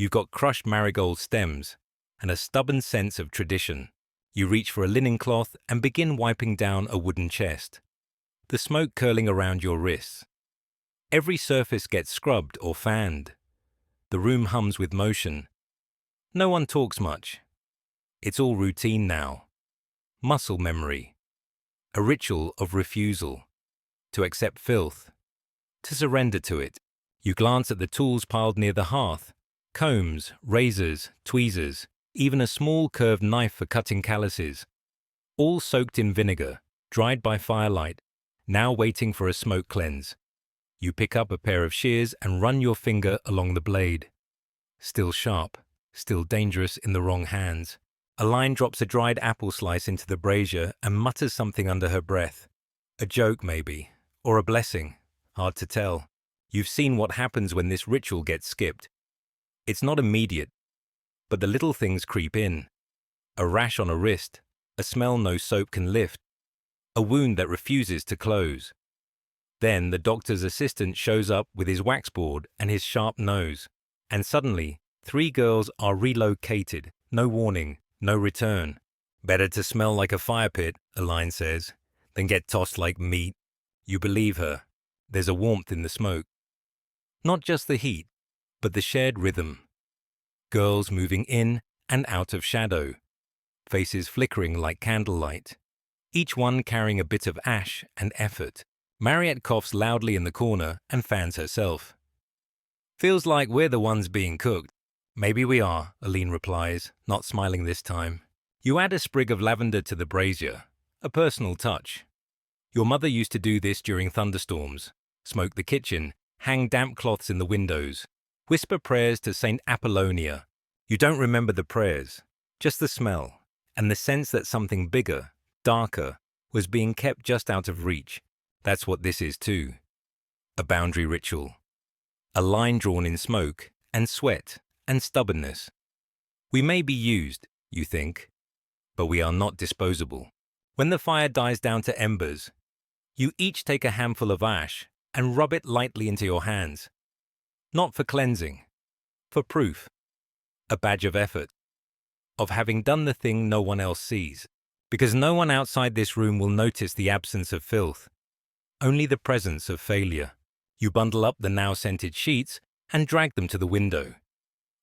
got crushed marigold stems and a stubborn sense of tradition. You reach for a linen cloth and begin wiping down a wooden chest, the smoke curling around your wrists. Every surface gets scrubbed or fanned. The room hums with motion. No one talks much. It's all routine now. Muscle memory. A ritual of refusal. To accept filth. To surrender to it. You glance at the tools piled near the hearth. Combs, razors, tweezers, even a small curved knife for cutting calluses. All soaked in vinegar, dried by firelight, now waiting for a smoke cleanse. You pick up a pair of shears and run your finger along the blade. Still sharp, still dangerous in the wrong hands. Aline drops a dried apple slice into the brazier and mutters something under her breath. A joke, maybe, or a blessing. Hard to tell. You've seen what happens when this ritual gets skipped. It's not immediate, but the little things creep in. A rash on a wrist, a smell no soap can lift, a wound that refuses to close. Then the doctor's assistant shows up with his waxboard and his sharp nose, and suddenly 3 girls are relocated, no warning, no return. Better to smell like a fire pit, Aline says, than get tossed like meat. You believe her. There's a warmth in the smoke. Not just the heat, but the shared rhythm. Girls moving in and out of shadow, faces flickering like candlelight, each one carrying a bit of ash and effort. Mariette coughs loudly in the corner and fans herself. Feels like we're the ones being cooked. Maybe we are, Aline replies, not smiling this time. You add a sprig of lavender to the brazier, a personal touch. Your mother used to do this during thunderstorms, smoke the kitchen, hang damp cloths in the windows, whisper prayers to Saint Apollonia. You don't remember the prayers, just the smell, and the sense that something bigger, darker, was being kept just out of reach. That's what this is too. A boundary ritual. A line drawn in smoke, and sweat, and stubbornness. We may be used, you think, but we are not disposable. When the fire dies down to embers, you each take a handful of ash and rub it lightly into your hands. Not for cleansing, for proof, a badge of effort, of having done the thing no one else sees, because no one outside this room will notice the absence of filth, only the presence of failure. You bundle up the now scented sheets and drag them to the window.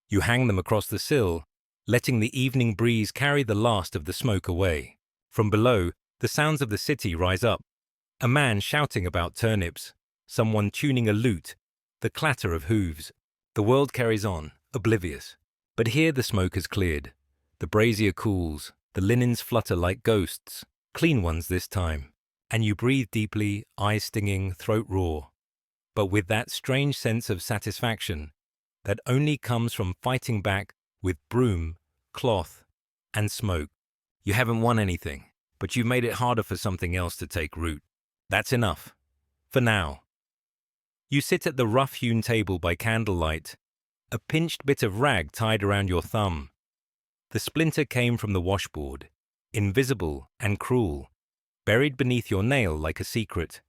You hang them across the sill, letting the evening breeze carry the last of the smoke away. From below, the sounds of the city rise up. A man shouting about turnips, someone tuning a lute, the clatter of hooves. The world carries on, oblivious. But here the smoke has cleared. The brazier cools, the linens flutter like ghosts, clean ones this time. And you breathe deeply, eyes stinging, throat raw. But with that strange sense of satisfaction that only comes from fighting back with broom, cloth, and smoke. You haven't won anything, but you've made it harder for something else to take root. That's enough. For now. You sit at the rough-hewn table by candlelight, a pinched bit of rag tied around your thumb. The splinter came from the washboard, invisible and cruel, buried beneath your nail like a secret.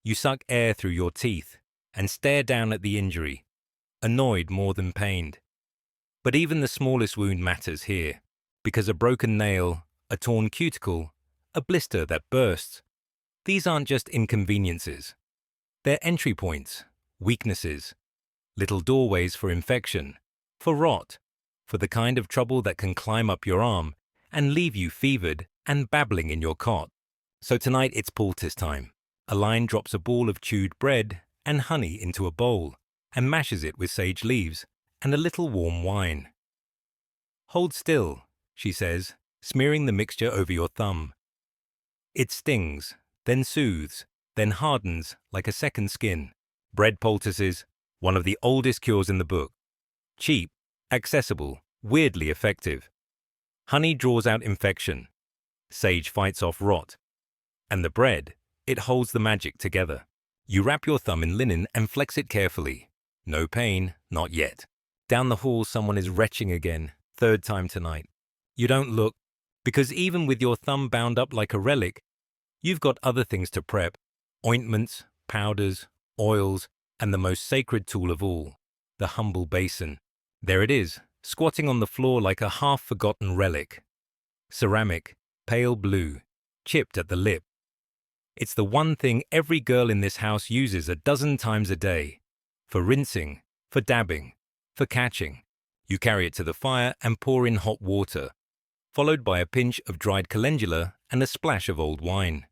You suck air through your teeth and stare down at the injury, annoyed more than pained. But even the smallest wound matters here, because a broken nail, a torn cuticle, a blister that bursts, these aren't just inconveniences. They're entry points, weaknesses, little doorways for infection, for rot, for the kind of trouble that can climb up your arm and leave you fevered and babbling in your cot. So tonight it's poultice time. Aline drops a ball of chewed bread and honey into a bowl and mashes it with sage leaves and a little warm wine. Hold still, she says, smearing the mixture over your thumb. It stings, then soothes, then hardens like a second skin. Bread poultices, one of the oldest cures in the book. Cheap, accessible, weirdly effective. Honey draws out infection. Sage fights off rot. And the bread, it holds the magic together. You wrap your thumb in linen and flex it carefully. No pain, not yet. Down the hall someone is retching again, 3rd time tonight. You don't look, because even with your thumb bound up like a relic, you've got other things to prep. Ointments, powders, oils, and the most sacred tool of all, the humble basin. There it is, squatting on the floor like a half-forgotten relic. Ceramic, pale blue, chipped at the lip. It's the one thing every girl in this house uses a dozen times a day. For rinsing, for dabbing, for catching. You carry it to the fire and pour in hot water, followed by a pinch of dried calendula and a splash of old wine.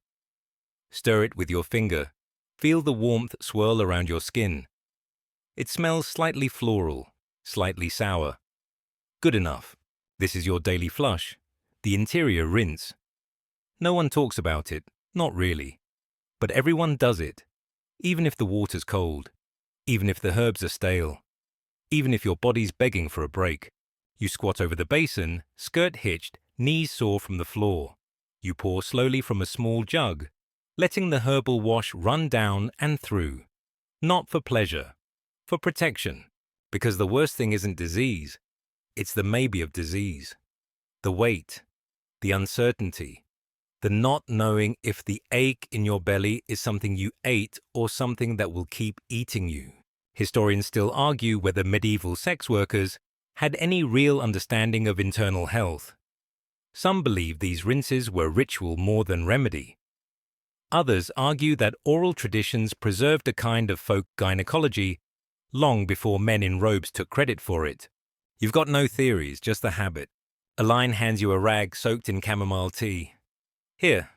Stir it with your finger. Feel the warmth swirl around your skin. It smells slightly floral, slightly sour. Good enough. This is your daily flush, the interior rinse. No one talks about it, not really. But everyone does it, even if the water's cold, even if the herbs are stale, even if your body's begging for a break. You squat over the basin, skirt hitched, knees sore from the floor. You pour slowly from a small jug, letting the herbal wash run down and through. Not for pleasure, for protection. Because the worst thing isn't disease, it's the maybe of disease. The weight, the uncertainty, the not knowing if the ache in your belly is something you ate or something that will keep eating you. Historians still argue whether medieval sex workers had any real understanding of internal health. Some believe these rinses were ritual more than remedy. Others argue that oral traditions preserved a kind of folk gynecology long before men in robes took credit for it. You've got no theories, just the habit. A line hands you a rag soaked in chamomile tea. Here,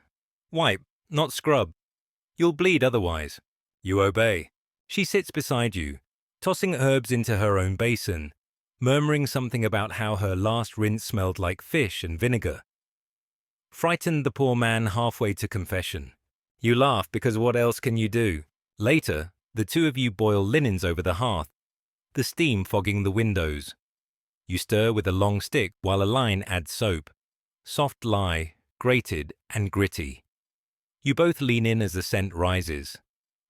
wipe, not scrub. You'll bleed otherwise. You obey. She sits beside you, tossing herbs into her own basin, murmuring something about how her last rinse smelled like fish and vinegar. Frightened the poor man halfway to confession. You laugh because what else can you do? Later, the two of you boil linens over the hearth, the steam fogging the windows. You stir with a long stick while a line adds soap. Soft lye, grated and gritty. You both lean in as the scent rises.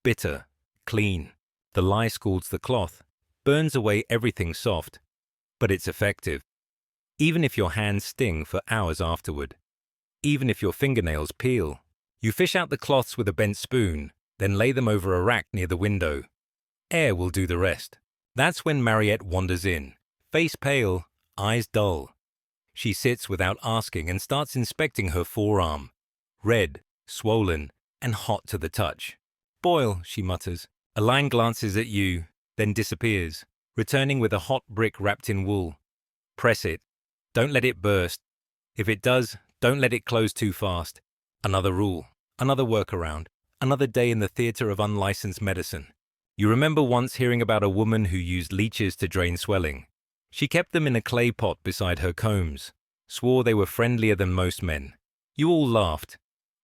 Bitter, clean. The lye scalds the cloth, burns away everything soft. But it's effective. Even if your hands sting for hours afterward. Even if your fingernails peel. You fish out the cloths with a bent spoon, then lay them over a rack near the window. Air will do the rest. That's when Mariette wanders in, face pale, eyes dull. She sits without asking and starts inspecting her forearm. Red, swollen, and hot to the touch. Boil, she mutters. A line glances at you, then disappears, returning with a hot brick wrapped in wool. Press it. Don't let it burst. If it does, don't let it close too fast. Another rule, another workaround, another day in the theater of unlicensed medicine. You remember once hearing about a woman who used leeches to drain swelling. She kept them in a clay pot beside her combs, swore they were friendlier than most men. You all laughed,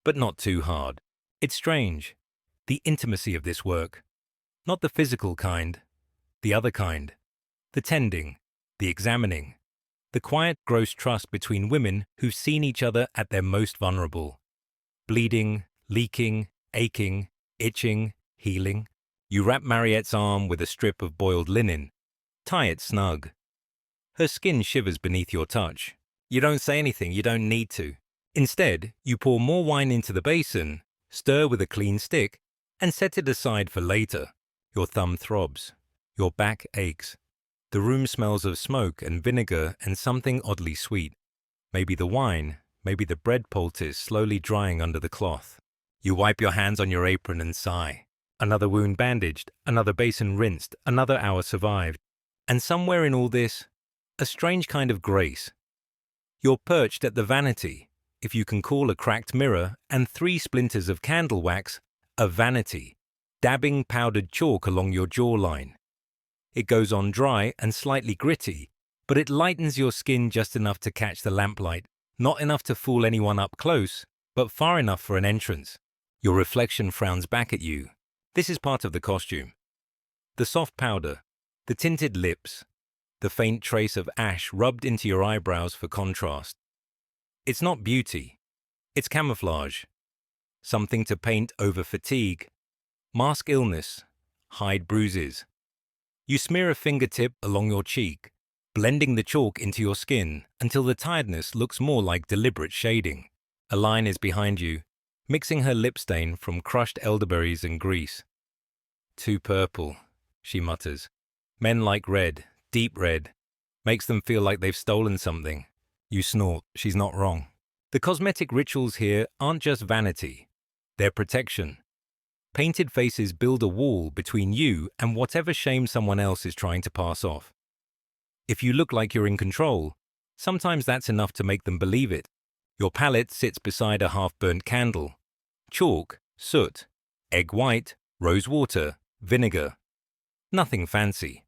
but not too hard. It's strange, the intimacy of this work. Not the physical kind, the other kind. The tending, the examining, the quiet, gross trust between women who've seen each other at their most vulnerable. Bleeding, leaking, aching, itching, healing. You wrap Mariette's arm with a strip of boiled linen. Tie it snug. Her skin shivers beneath your touch. You don't say anything, you don't need to. Instead, you pour more wine into the basin, stir with a clean stick, and set it aside for later. Your thumb throbs. Your back aches. The room smells of smoke and vinegar and something oddly sweet. Maybe the wine, maybe the bread poultice slowly drying under the cloth. You wipe your hands on your apron and sigh. Another wound bandaged, another basin rinsed, another hour survived. And somewhere in all this, a strange kind of grace. You're perched at the vanity, if you can call a cracked mirror and 3 splinters of candle wax a vanity, dabbing powdered chalk along your jawline. It goes on dry and slightly gritty, but it lightens your skin just enough to catch the lamplight, not enough to fool anyone up close, but far enough for an entrance. Your reflection frowns back at you. This is part of the costume. The soft powder, the tinted lips, the faint trace of ash rubbed into your eyebrows for contrast. It's not beauty. It's camouflage. Something to paint over fatigue, mask illness, hide bruises. You smear a fingertip along your cheek, blending the chalk into your skin until the tiredness looks more like deliberate shading. A line is behind you, mixing her lip stain from crushed elderberries and grease. Too purple, she mutters. Men like red, deep red. Makes them feel like they've stolen something. You snort, she's not wrong. The cosmetic rituals here aren't just vanity. They're protection. Painted faces build a wall between you and whatever shame someone else is trying to pass off. If you look like you're in control, sometimes that's enough to make them believe it. Your palette sits beside a half-burnt candle. Chalk, soot, egg white, rose water, vinegar. Nothing fancy.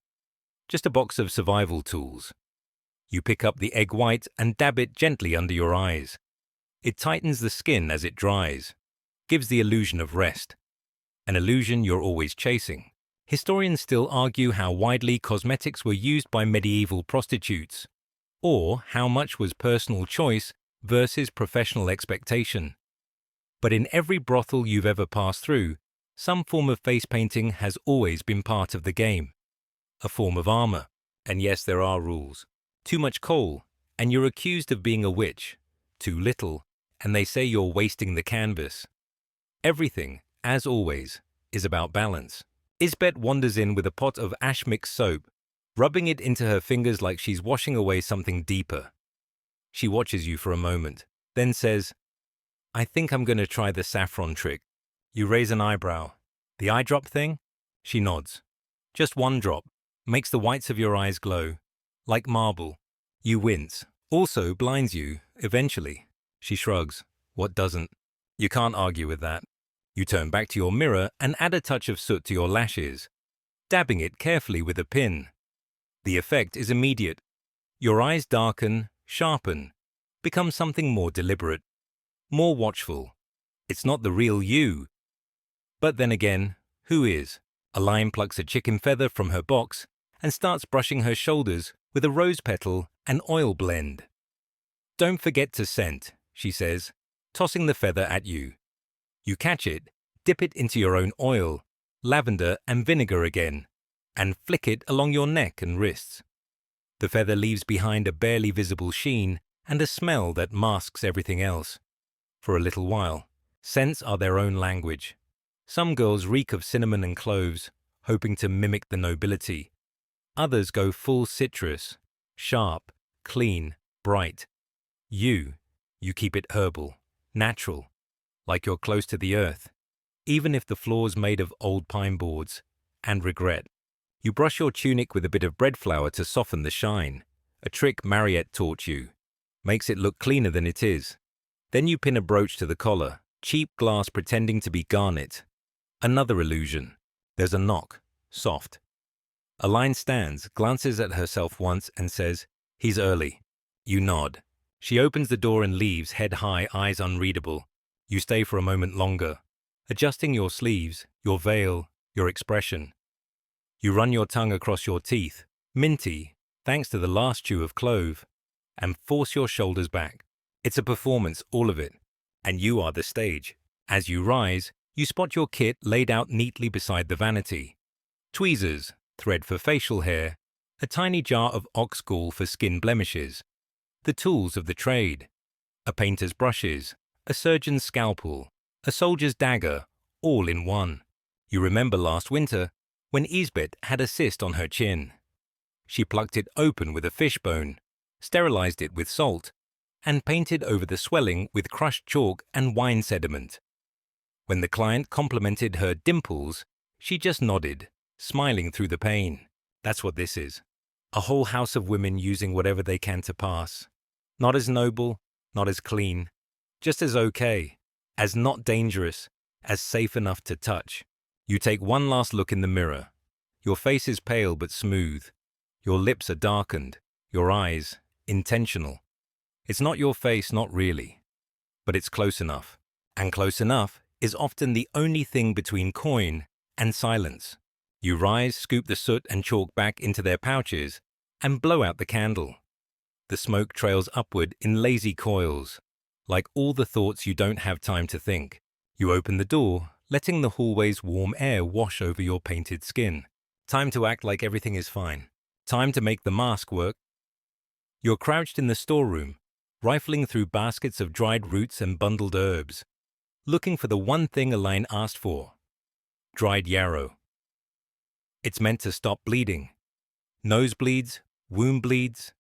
Just a box of survival tools. You pick up the egg white and dab it gently under your eyes. It tightens the skin as it dries, gives the illusion of rest. An illusion you're always chasing. Historians still argue how widely cosmetics were used by medieval prostitutes, or how much was personal choice versus professional expectation. But in every brothel you've ever passed through, some form of face painting has always been part of the game. A form of armor. And yes, there are rules. Too much coal, and you're accused of being a witch. Too little, and they say you're wasting the canvas. Everything, as always, is about balance. Isbeth wanders in with a pot of ash-mixed soap, rubbing it into her fingers like she's washing away something deeper. She watches you for a moment, then says, "I think I'm going to try the saffron trick." You raise an eyebrow. "The eye drop thing?" She nods. "Just one drop. Makes the whites of your eyes glow. Like marble." You wince. "Also blinds you, eventually." She shrugs. "What doesn't?" You can't argue with that. You turn back to your mirror and add a touch of soot to your lashes, dabbing it carefully with a pin. The effect is immediate. Your eyes darken, sharpen, become something more deliberate, more watchful. It's not the real you. But then again, who is? A lion plucks a chicken feather from her box and starts brushing her shoulders with a rose petal and oil blend. "Don't forget to scent," she says, tossing the feather at you. You catch it, dip it into your own oil, lavender and vinegar again, and flick it along your neck and wrists. The feather leaves behind a barely visible sheen and a smell that masks everything else. For a little while, scents are their own language. Some girls reek of cinnamon and cloves, hoping to mimic the nobility. Others go full citrus, sharp, clean, bright. You keep it herbal, natural, like you're close to the earth, even if the floor's made of old pine boards and regret. You brush your tunic with a bit of bread flour to soften the shine, a trick Mariette taught you. Makes it look cleaner than it is. Then you pin a brooch to the collar, cheap glass pretending to be garnet. Another illusion. There's a knock, soft. A line stands, glances at herself once and says, "He's early." You nod. She opens the door and leaves, head high, eyes unreadable. You stay for a moment longer, adjusting your sleeves, your veil, your expression. You run your tongue across your teeth, minty, thanks to the last chew of clove, and force your shoulders back. It's a performance, all of it, and you are the stage. As you rise, you spot your kit laid out neatly beside the vanity. Tweezers, thread for facial hair, a tiny jar of ox gall for skin blemishes, the tools of the trade, a painter's brushes, a surgeon's scalpel, a soldier's dagger, all in one. You remember last winter when Isbeth had a cyst on her chin. She plucked it open with a fishbone, sterilized it with salt, and painted over the swelling with crushed chalk and wine sediment. When the client complimented her dimples, she just nodded, smiling through the pain. That's what this is. A whole house of women using whatever they can to pass. Not as noble, not as clean, just as okay, as not dangerous, as safe enough to touch. You take one last look in the mirror. Your face is pale but smooth. Your lips are darkened. Your eyes, intentional. It's not your face, not really. But it's close enough. And close enough is often the only thing between coin and silence. You rise, scoop the soot and chalk back into their pouches, and blow out the candle. The smoke trails upward in lazy coils, like all the thoughts you don't have time to think. You open the door, letting the hallway's warm air wash over your painted skin. Time to act like everything is fine. Time to make the mask work. You're crouched in the storeroom, rifling through baskets of dried roots and bundled herbs, looking for the one thing Elaine asked for. Dried yarrow. It's meant to stop bleeding. Nosebleeds, womb bleeds,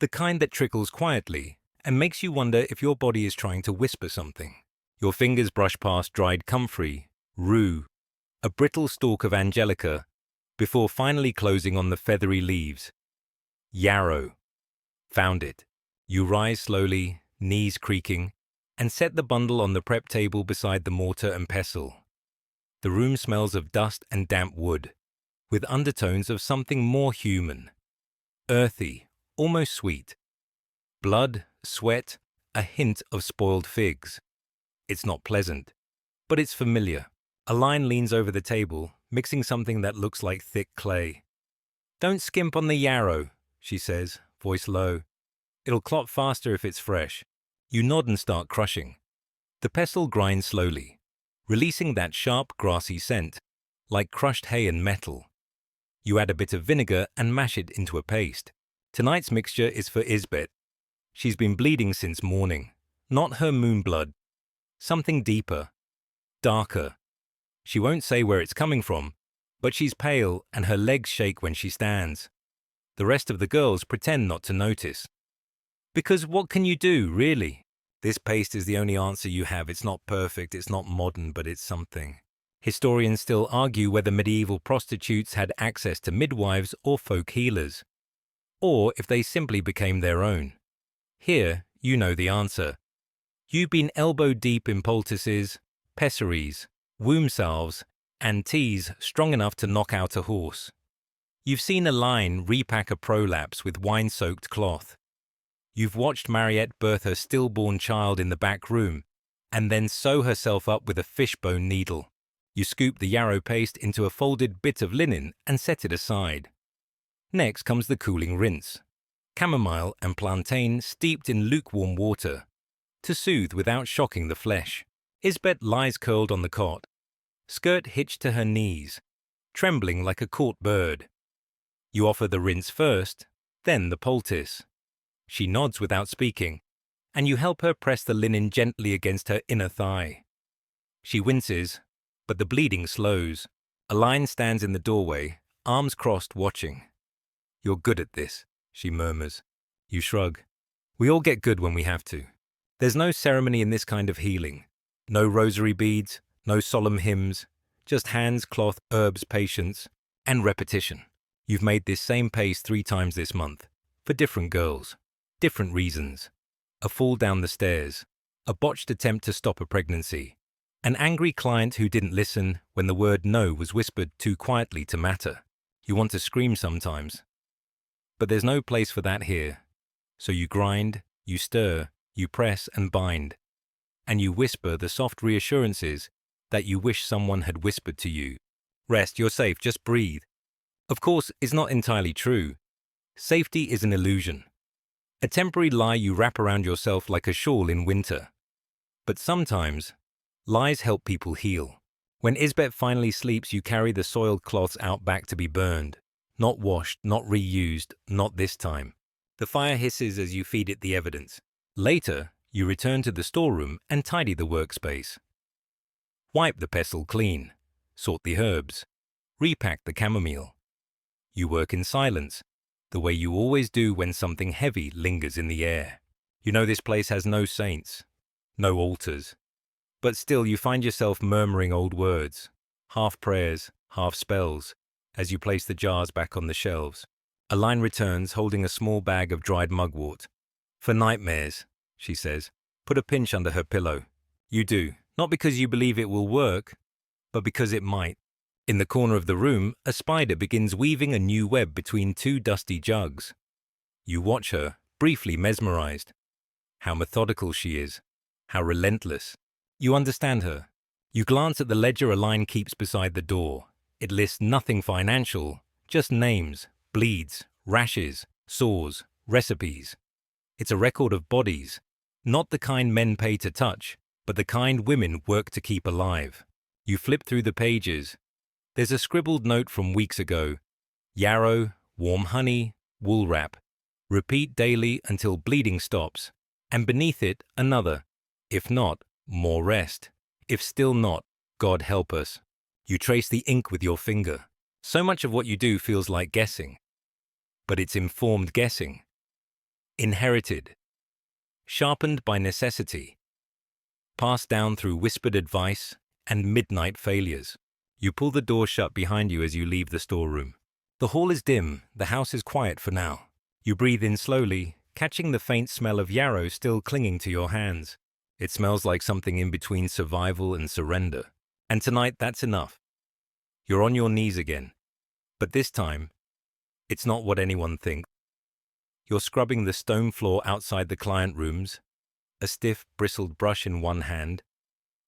the kind that trickles quietly and makes you wonder if your body is trying to whisper something. Your fingers brush past dried comfrey, rue, a brittle stalk of angelica, before finally closing on the feathery leaves. Yarrow. Found it. You rise slowly, knees creaking, and set the bundle on the prep table beside the mortar and pestle. The room smells of dust and damp wood, with undertones of something more human. Earthy, almost sweet. Blood, sweat, a hint of spoiled figs. It's not pleasant, but it's familiar. A line leans over the table, mixing something that looks like thick clay. "Don't skimp on the yarrow," she says, voice low. "It'll clot faster if it's fresh." You nod and start crushing. The pestle grinds slowly, releasing that sharp, grassy scent, like crushed hay and metal. You add a bit of vinegar and mash it into a paste. Tonight's mixture is for Isbeth. She's been bleeding since morning. Not her moon blood. Something deeper, darker. She won't say where it's coming from, but she's pale and her legs shake when she stands. The rest of the girls pretend not to notice. Because what can you do, really? This paste is the only answer you have. It's not perfect, it's not modern, but it's something. Historians still argue whether medieval prostitutes had access to midwives or folk healers, or if they simply became their own. Here, you know the answer. You've been elbow-deep in poultices, pessaries, womb salves, and teas strong enough to knock out a horse. You've seen a line repack a prolapse with wine-soaked cloth. You've watched Mariette birth her stillborn child in the back room and then sew herself up with a fishbone needle. You scoop the yarrow paste into a folded bit of linen and set it aside. Next comes the cooling rinse. Chamomile and plantain steeped in lukewarm water to soothe without shocking the flesh. Isbeth lies curled on the cot, skirt hitched to her knees, trembling like a caught bird. You offer the rinse first, then the poultice. She nods without speaking, and you help her press the linen gently against her inner thigh. She winces, but the bleeding slows. A line stands in the doorway, arms crossed, watching. "You're good at this," she murmurs. You shrug. "We all get good when we have to." There's no ceremony in this kind of healing. No rosary beads, no solemn hymns, just hands, cloth, herbs, patience, and repetition. You've made this same paste 3 times this month, for different girls. Different reasons. A fall down the stairs, a botched attempt to stop a pregnancy, an angry client who didn't listen when the word no was whispered too quietly to matter. You want to scream sometimes, but there's no place for that here. So you grind, you stir, you press and bind, and you whisper the soft reassurances that you wish someone had whispered to you. Rest, you're safe, just breathe. Of course, it's not entirely true. Safety is an illusion. A temporary lie you wrap around yourself like a shawl in winter. But sometimes, lies help people heal. When Isbeth finally sleeps, you carry the soiled cloths out back to be burned. Not washed, not reused, not this time. The fire hisses as you feed it the evidence. Later, you return to the storeroom and tidy the workspace. Wipe the pestle clean. Sort the herbs. Repack the chamomile. You work in silence, the way you always do when something heavy lingers in the air. You know this place has no saints, no altars. But still you find yourself murmuring old words, half prayers, half spells, as you place the jars back on the shelves. A line returns holding a small bag of dried mugwort. "For nightmares," she says. Put a pinch under her pillow. You do, not because you believe it will work, but because it might. In the corner of the room, a spider begins weaving a new web between 2 dusty jugs. You watch her, briefly mesmerized. How methodical she is. How relentless. You understand her. You glance at the ledger a line keeps beside the door. It lists nothing financial, just names, bleeds, rashes, sores, recipes. It's a record of bodies, not the kind men pay to touch, but the kind women work to keep alive. You flip through the pages. There's a scribbled note from weeks ago. Yarrow, warm honey, wool wrap. Repeat daily until bleeding stops. And beneath it, another. If not, more rest. If still not, God help us. You trace the ink with your finger. So much of what you do feels like guessing, but it's informed guessing. Inherited, sharpened by necessity, passed down through whispered advice and midnight failures. You pull the door shut behind you as you leave the storeroom. The hall is dim, the house is quiet for now. You breathe in slowly, catching the faint smell of yarrow still clinging to your hands. It smells like something in between survival and surrender. And tonight, that's enough. You're on your knees again. But this time, it's not what anyone thinks. You're scrubbing the stone floor outside the client rooms, a stiff, bristled brush in one hand,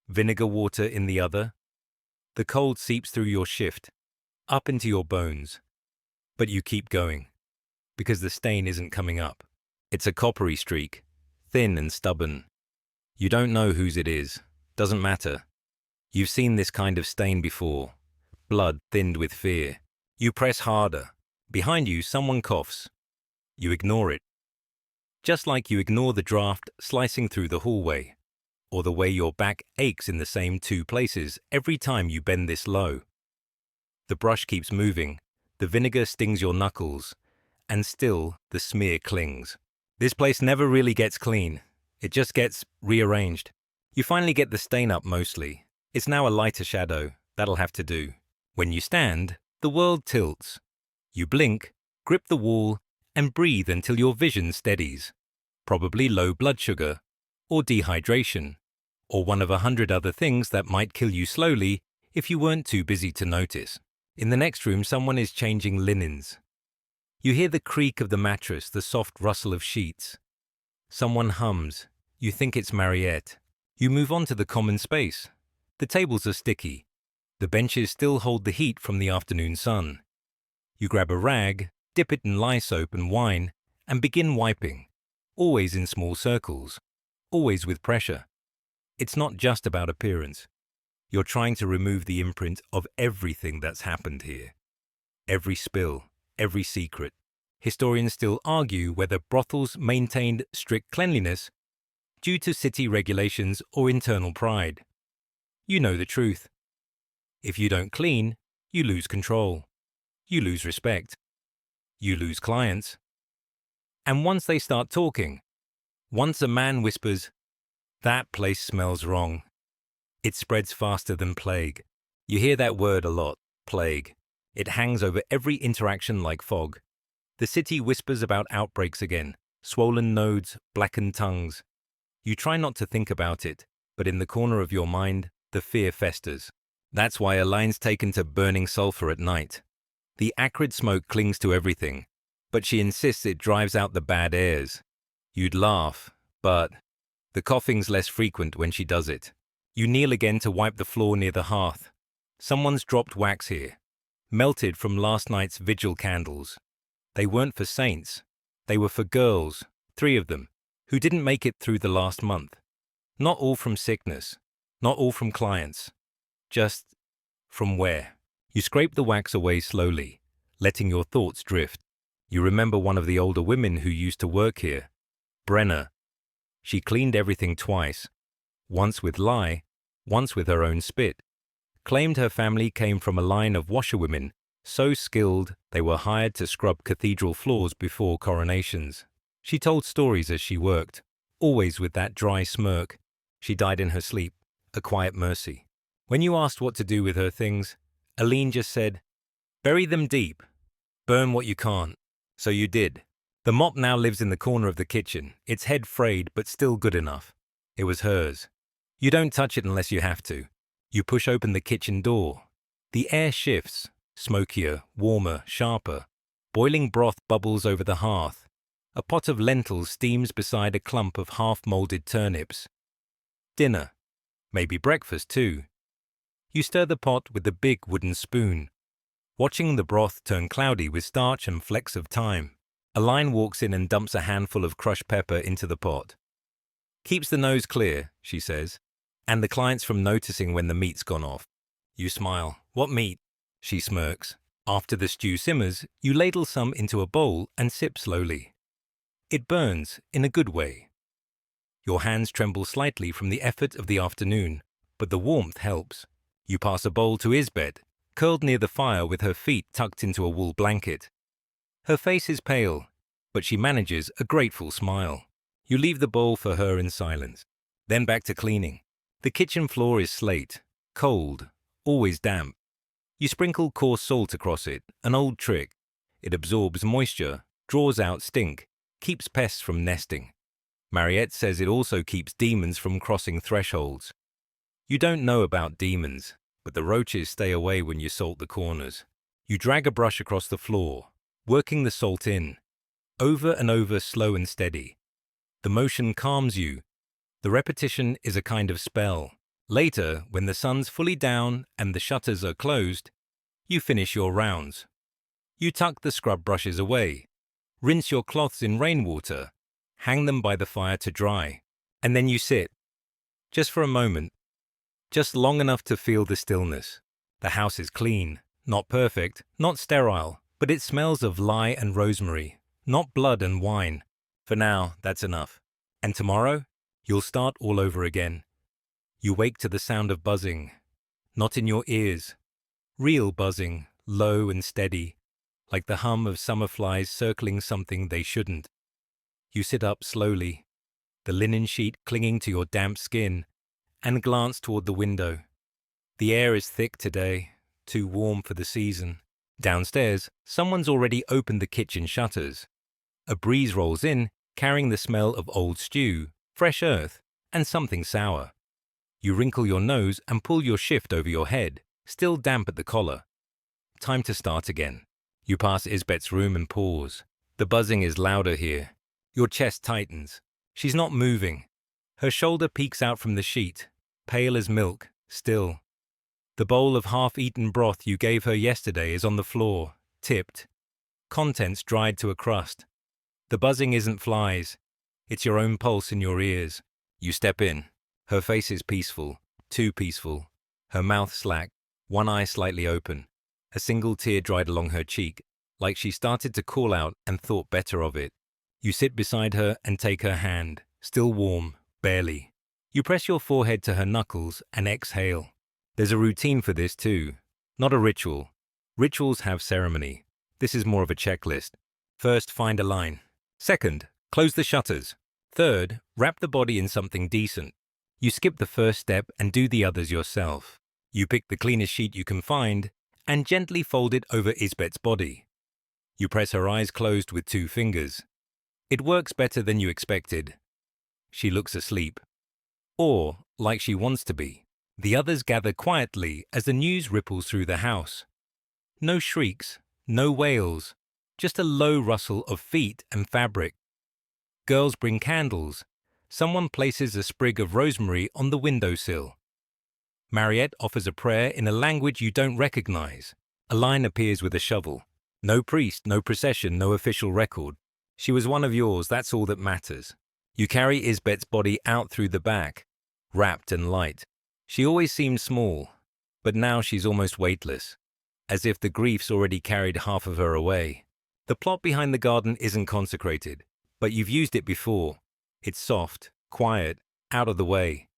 vinegar water in the other. The cold seeps through your shift, up into your bones. But you keep going, because the stain isn't coming up. It's a coppery streak, thin and stubborn. You don't know whose it is. Doesn't matter. You've seen this kind of stain before. Blood thinned with fear. You press harder. Behind you, someone coughs. You ignore it. Just like you ignore the draft slicing through the hallway, or the way your back aches in the same two places every time you bend this low. The brush keeps moving, the vinegar stings your knuckles, and still the smear clings. This place never really gets clean. It just gets rearranged. You finally get the stain up mostly. It's now a lighter shadow. That'll have to do. When you stand, the world tilts. You blink, grip the wall, and breathe until your vision steadies. Probably low blood sugar, or dehydration, or one of 100 other things that might kill you slowly if you weren't too busy to notice. In the next room, someone is changing linens. You hear the creak of the mattress, the soft rustle of sheets. Someone hums. You think it's Mariette. You move on to the common space. The tables are sticky. The benches still hold the heat from the afternoon sun. You grab a rag, dip it in lye soap and wine, and begin wiping, always in small circles, always with pressure. It's not just about appearance. You're trying to remove the imprint of everything that's happened here. Every spill, every secret. Historians still argue whether brothels maintained strict cleanliness due to city regulations or internal pride. You know the truth. If you don't clean, you lose control. You lose respect. You lose clients. And once they start talking, once a man whispers, "That place smells wrong," it spreads faster than plague. You hear that word a lot, plague. It hangs over every interaction like fog. The city whispers about outbreaks again, swollen nodes, blackened tongues. You try not to think about it, but in the corner of your mind, the fear festers. That's why Elaine's taken to burning sulfur at night. The acrid smoke clings to everything, but she insists it drives out the bad airs. You'd laugh, but the coughing's less frequent when she does it. You kneel again to wipe the floor near the hearth. Someone's dropped wax here, melted from last night's vigil candles. They weren't for saints. They were for girls, 3 of them, who didn't make it through the last month. Not all from sickness, not all from clients. Just from where? You scrape the wax away slowly, letting your thoughts drift. You remember one of the older women who used to work here, Brenner. She cleaned everything twice, once with lye, once with her own spit. Claimed her family came from a line of washerwomen so skilled they were hired to scrub cathedral floors before coronations. She told stories as she worked, always with that dry smirk. She died in her sleep, a quiet mercy. When you asked what to do with her things, Aline just said, "Bury them deep. Burn what you can't." So you did. The mop now lives in the corner of the kitchen, its head frayed but still good enough. It was hers. You don't touch it unless you have to. You push open the kitchen door. The air shifts, smokier, warmer, sharper. Boiling broth bubbles over the hearth. A pot of lentils steams beside a clump of half-molded turnips. Dinner. Maybe breakfast too. You stir the pot with the big wooden spoon, watching the broth turn cloudy with starch and flecks of thyme. Aline walks in and dumps a handful of crushed pepper into the pot. "Keeps the nose clear," she says, "and the clients from noticing when the meat's gone off." You smile. "What meat?" She smirks. After the stew simmers, you ladle some into a bowl and sip slowly. It burns, in a good way. Your hands tremble slightly from the effort of the afternoon, but the warmth helps. You pass a bowl to Isbeth, curled near the fire with her feet tucked into a wool blanket. Her face is pale, but she manages a grateful smile. You leave the bowl for her in silence. Then back to cleaning. The kitchen floor is slate, cold, always damp. You sprinkle coarse salt across it, an old trick. It absorbs moisture, draws out stink, keeps pests from nesting. Mariette says it also keeps demons from crossing thresholds. You don't know about demons, but the roaches stay away when you salt the corners. You drag a brush across the floor, working the salt in, over and over, slow and steady. The motion calms you. The repetition is a kind of spell. Later, when the sun's fully down and the shutters are closed, you finish your rounds. You tuck the scrub brushes away, rinse your cloths in rainwater, hang them by the fire to dry, and then you sit. Just for a moment, just long enough to feel the stillness. The house is clean, not perfect, not sterile, but it smells of lye and rosemary, not blood and wine. For now, that's enough. And tomorrow, you'll start all over again. You wake to the sound of buzzing, not in your ears. Real buzzing, low and steady, like the hum of summer flies circling something they shouldn't. You sit up slowly, the linen sheet clinging to your damp skin, and glance toward the window. The air is thick today, too warm for the season. Downstairs, someone's already opened the kitchen shutters. A breeze rolls in, carrying the smell of old stew, fresh earth, and something sour. You wrinkle your nose and pull your shift over your head, still damp at the collar. Time to start again. You pass Isbet's room and pause. The buzzing is louder here. Your chest tightens. She's not moving. Her shoulder peeks out from the sheet, pale as milk, still. The bowl of half-eaten broth you gave her yesterday is on the floor, tipped. Contents dried to a crust. The buzzing isn't flies. It's your own pulse in your ears. You step in. Her face is peaceful, too peaceful. Her mouth slack, one eye slightly open. A single tear dried along her cheek, like she started to call out and thought better of it. You sit beside her and take her hand, still warm, barely. You press your forehead to her knuckles and exhale. There's a routine for this too, not a ritual. Rituals have ceremony. This is more of a checklist. First, find a line. Second, close the shutters. Third, wrap the body in something decent. You skip the first step and do the others yourself. You pick the cleanest sheet you can find and gently fold it over Isbet's body. You press her eyes closed with 2 fingers. It works better than you expected. She looks asleep. Or, like she wants to be. The others gather quietly as the news ripples through the house. No shrieks, no wails, just a low rustle of feet and fabric. Girls bring candles. Someone places a sprig of rosemary on the windowsill. Mariette offers a prayer in a language you don't recognize. A line appears with a shovel. No priest, no procession, no official record. She was one of yours, that's all that matters. You carry Isbet's body out through the back, wrapped and light. She always seemed small, but now she's almost weightless, as if the grief's already carried half of her away. The plot behind the garden isn't consecrated, but you've used it before. It's soft, quiet, out of the way.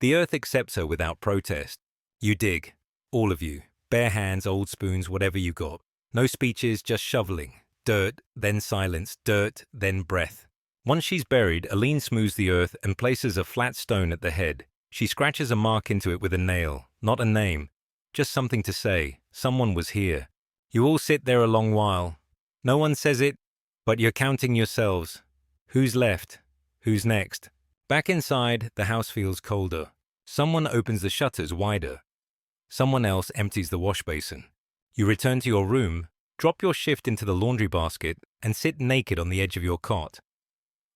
The earth accepts her without protest. You dig, all of you, bare hands, old spoons, whatever you got. No speeches, just shoveling. Dirt, then silence, dirt, then breath. Once she's buried, Aline smooths the earth and places a flat stone at the head. She scratches a mark into it with a nail, not a name, just something to say, someone was here. You all sit there a long while. No one says it, but you're counting yourselves. Who's left? Who's next? Back inside, the house feels colder. Someone opens the shutters wider. Someone else empties the wash basin. You return to your room, drop your shift into the laundry basket, and sit naked on the edge of your cot.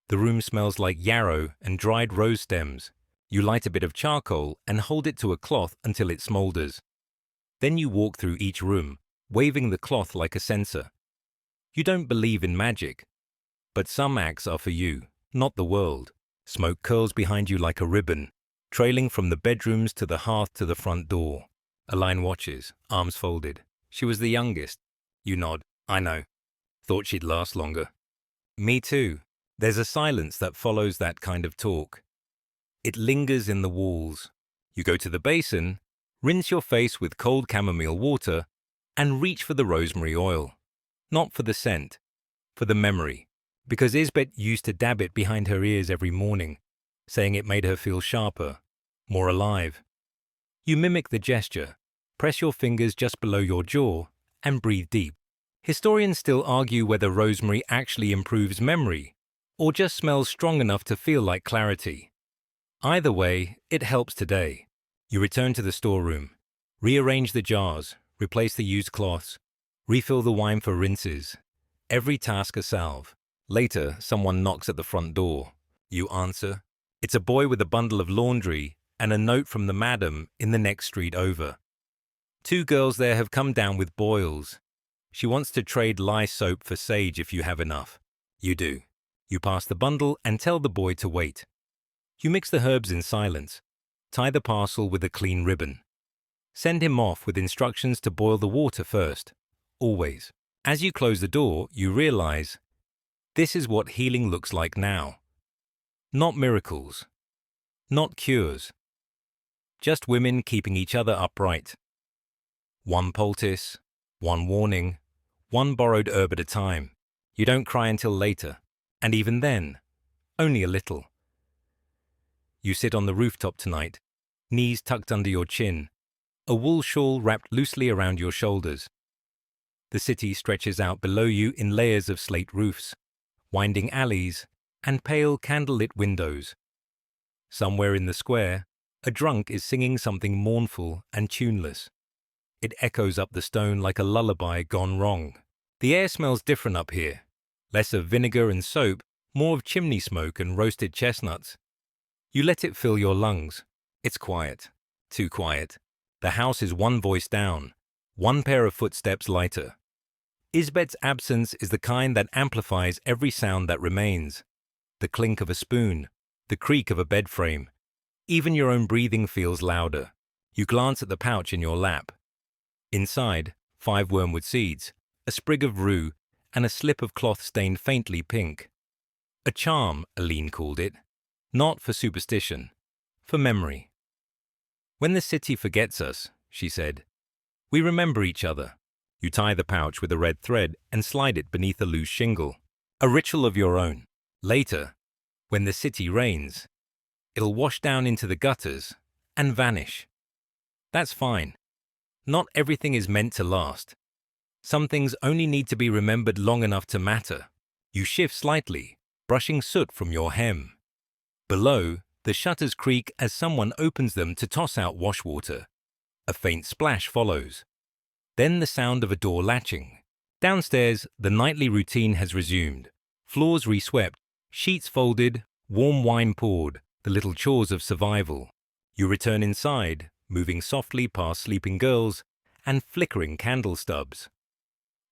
The room smells like yarrow and dried rose stems. You light a bit of charcoal and hold it to a cloth until it smolders. Then you walk through each room, waving the cloth like a censer. You don't believe in magic, but some acts are for you, not the world. Smoke curls behind you like a ribbon, trailing from the bedrooms to the hearth to the front door. Aline watches, arms folded. She was the youngest. You nod. I know. Thought she'd last longer. Me too. There's a silence that follows that kind of talk. It lingers in the walls. You go to the basin, Rinse your face with cold chamomile water and reach for the rosemary oil. Not for the scent, for the memory. Because Isbeth used to dab it behind her ears every morning, saying it made her feel sharper, more alive. You mimic the gesture, press your fingers just below your jaw, and breathe deep. Historians still argue whether rosemary actually improves memory, or just smells strong enough to feel like clarity. Either way, it helps today. You return to the storeroom, rearrange the jars, replace the used cloths, refill the wine for rinses. Every task a salve. Later, someone knocks at the front door. You answer. It's a boy with a bundle of laundry and a note from the madam in the next street over. 2 girls there have come down with boils. She wants to trade lye soap for sage if you have enough. You do. You pass the bundle and tell the boy to wait. You mix the herbs in silence. Tie the parcel with a clean ribbon. Send him off with instructions to boil the water first. Always. As you close the door, you realize this is what healing looks like now. Not miracles. Not cures. Just women keeping each other upright. One poultice, one warning, one borrowed herb at a time. You don't cry until later, and even then, only a little. You sit on the rooftop tonight, knees tucked under your chin, a wool shawl wrapped loosely around your shoulders. The city stretches out below you in layers of slate roofs, winding alleys, and pale candlelit windows. Somewhere in the square, a drunk is singing something mournful and tuneless. It echoes up the stone like a lullaby gone wrong. The air smells different up here. Less of vinegar and soap, more of chimney smoke and roasted chestnuts. You let it fill your lungs. It's quiet. Too quiet. The house is one voice down, one pair of footsteps lighter. Isbeth's absence is the kind that amplifies every sound that remains. The clink of a spoon, the creak of a bed frame. Even your own breathing feels louder. You glance at the pouch in your lap. Inside, 5 wormwood seeds, a sprig of rue, and a slip of cloth stained faintly pink. A charm, Aline called it. Not for superstition, for memory. When the city forgets us, she said, we remember each other. You tie the pouch with a red thread and slide it beneath a loose shingle. A ritual of your own. Later, when the city rains, it'll wash down into the gutters and vanish. That's fine. Not everything is meant to last. Some things only need to be remembered long enough to matter. You shift slightly, brushing soot from your hem. Below, the shutters creak as someone opens them to toss out wash water. A faint splash follows. Then the sound of a door latching. Downstairs, the nightly routine has resumed. Floors reswept, sheets folded, warm wine poured, the little chores of survival. You return inside, moving softly past sleeping girls and flickering candle stubs.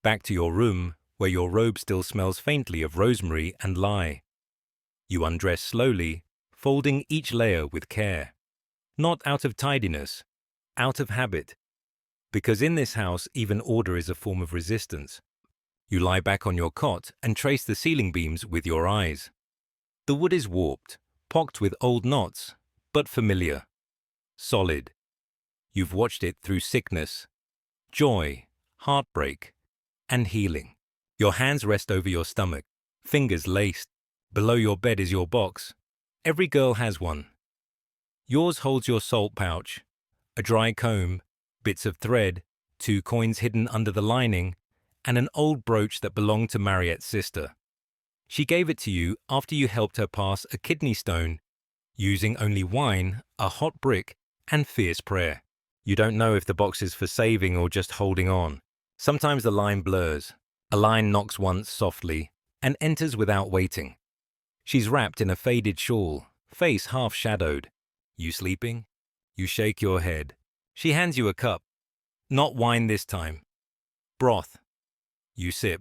Back to your room, where your robe still smells faintly of rosemary and lye. You undress slowly, folding each layer with care. Not out of tidiness, out of habit. Because in this house, even order is a form of resistance. You lie back on your cot and trace the ceiling beams with your eyes. The wood is warped, pocked with old knots, but familiar. Solid. You've watched it through sickness, joy, heartbreak, and healing. Your hands rest over your stomach, fingers laced. Below your bed is your box. Every girl has one. Yours holds your salt pouch, a dry comb, bits of thread, 2 coins hidden under the lining, and an old brooch that belonged to Mariette's sister. She gave it to you after you helped her pass a kidney stone, using only wine, a hot brick, and fierce prayer. You don't know if the box is for saving or just holding on. Sometimes the line blurs. A line knocks once softly and enters without waiting. She's wrapped in a faded shawl, face half shadowed. You sleeping? You shake your head. She hands you a cup. Not wine this time. Broth. You sip.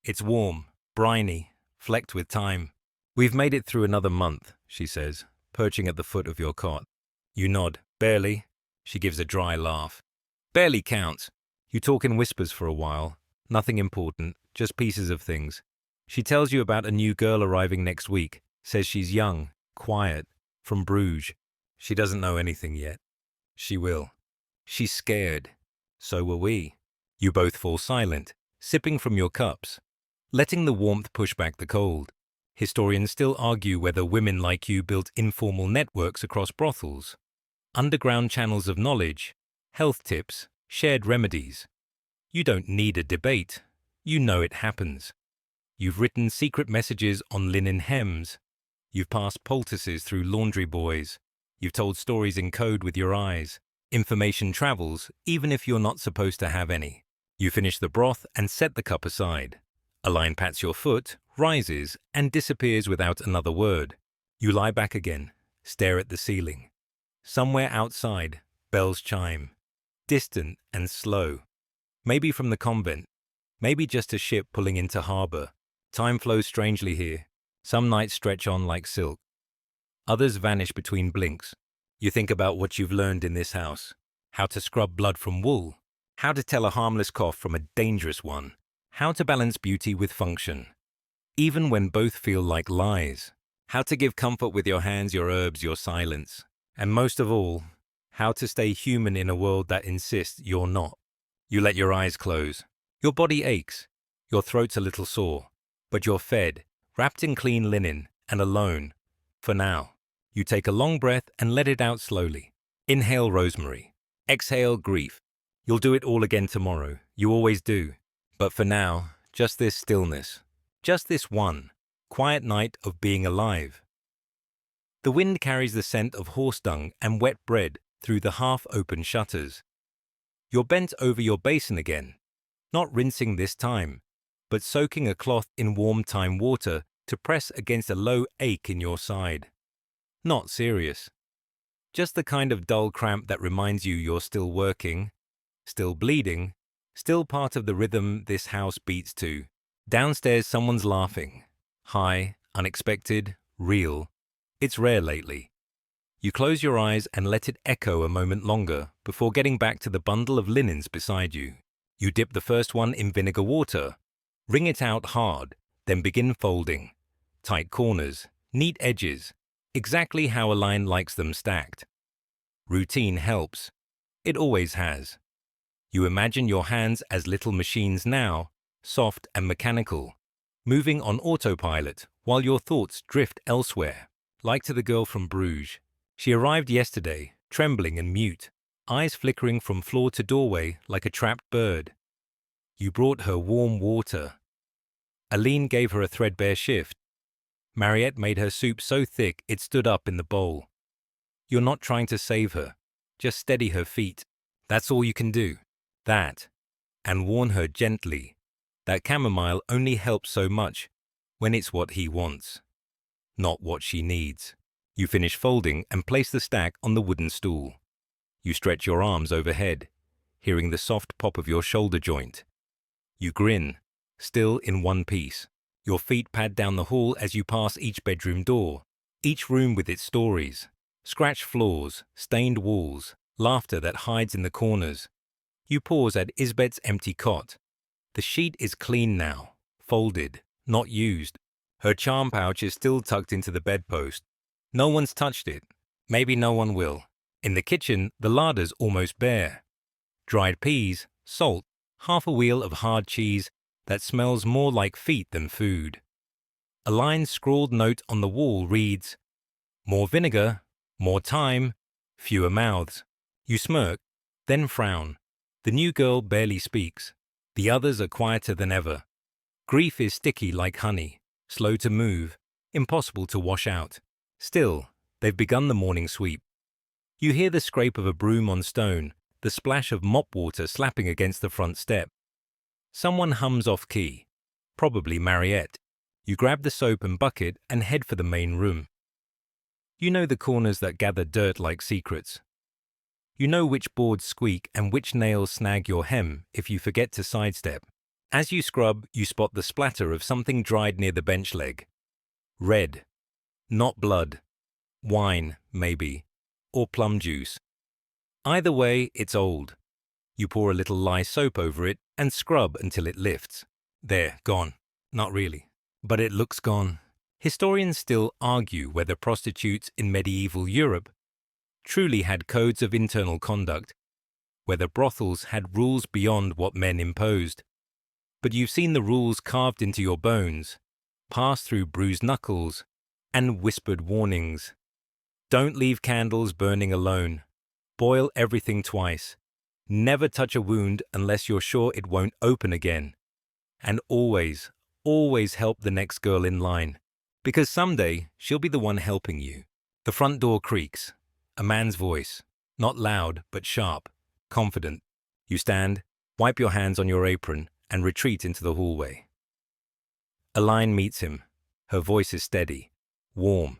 It's warm, briny, flecked with time. We've made it through another month, she says, perching at the foot of your cot. You nod. Barely. She gives a dry laugh. Barely counts. You talk in whispers for a while. Nothing important, just pieces of things. She tells you about a new girl arriving next week, says she's young, quiet, from Bruges. She doesn't know anything yet. She will. She's scared. So were we. You both fall silent, sipping from your cups, letting the warmth push back the cold. Historians still argue whether women like you built informal networks across brothels, underground channels of knowledge, health tips, shared remedies. You don't need a debate. You know it happens. You've written secret messages on linen hems. You've passed poultices through laundry boys. You've told stories in code with your eyes. Information travels, even if you're not supposed to have any. You finish the broth and set the cup aside. A line pats your foot, rises, and disappears without another word. You lie back again, stare at the ceiling. Somewhere outside, bells chime. Distant and slow. Maybe from the convent. Maybe just a ship pulling into harbor. Time flows strangely here. Some nights stretch on like silk. Others vanish between blinks. You think about what you've learned in this house. How to scrub blood from wool. How to tell a harmless cough from a dangerous one. How to balance beauty with function, even when both feel like lies. How to give comfort with your hands, your herbs, your silence. And most of all, how to stay human in a world that insists you're not. You let your eyes close. Your body aches. Your throat's a little sore. But you're fed, wrapped in clean linen, and alone. For now. You take a long breath and let it out slowly. Inhale rosemary. Exhale grief. You'll do it all again tomorrow. You always do. But for now, just this stillness. Just this one quiet night of being alive. The wind carries the scent of horse dung and wet bread through the half-open shutters. You're bent over your basin again, not rinsing this time, but soaking a cloth in warm thyme water to press against a low ache in your side. Not serious. Just the kind of dull cramp that reminds you you're still working, still bleeding, still part of the rhythm this house beats to. Downstairs someone's laughing. High, unexpected, real. It's rare lately. You close your eyes and let it echo a moment longer before getting back to the bundle of linens beside you. You dip the first one in vinegar water. Wring it out hard, then begin folding. Tight corners, neat edges, exactly how a line likes them stacked. Routine helps. It always has. You imagine your hands as little machines now, soft and mechanical, moving on autopilot while your thoughts drift elsewhere. Like to the girl from Bruges. She arrived yesterday, trembling and mute, eyes flickering from floor to doorway like a trapped bird. You brought her warm water. Aline gave her a threadbare shift. Mariette made her soup so thick it stood up in the bowl. You're not trying to save her, just steady her feet. That's all you can do. That. And warn her gently that chamomile only helps so much when it's what he wants, not what she needs. You finish folding and place the stack on the wooden stool. You stretch your arms overhead, hearing the soft pop of your shoulder joint. You grin, still in one piece. Your feet pad down the hall as you pass each bedroom door, each room with its stories. Scratched floors, stained walls, laughter that hides in the corners. You pause at Isbet's empty cot. The sheet is clean now, folded, not used. Her charm pouch is still tucked into the bedpost. No one's touched it. Maybe no one will. In the kitchen, the larder's almost bare. Dried peas, salt, half a wheel of hard cheese that smells more like feet than food. A line scrawled note on the wall reads, "More vinegar, more time, fewer mouths." You smirk, then frown. The new girl barely speaks. The others are quieter than ever. Grief is sticky like honey, slow to move, impossible to wash out. Still, they've begun the morning sweep. You hear the scrape of a broom on stone, the splash of mop water slapping against the front step. Someone hums off-key, probably Mariette. You grab the soap and bucket and head for the main room. You know the corners that gather dirt like secrets. You know which boards squeak and which nails snag your hem if you forget to sidestep. As you scrub, you spot the splatter of something dried near the bench leg. Red. Not blood. Wine, maybe. Or plum juice. Either way, it's old. You pour a little lye soap over it and scrub until it lifts. There, gone. Not really. But it looks gone. Historians still argue whether prostitutes in medieval Europe truly had codes of internal conduct, where the brothels had rules beyond what men imposed. But you've seen the rules carved into your bones, passed through bruised knuckles, and whispered warnings. Don't leave candles burning alone. Boil everything twice. Never touch a wound unless you're sure it won't open again. And always, always help the next girl in line, because someday she'll be the one helping you. The front door creaks. A man's voice, not loud but sharp, confident. You stand, wipe your hands on your apron, and retreat into the hallway. A line meets him. Her voice is steady, warm,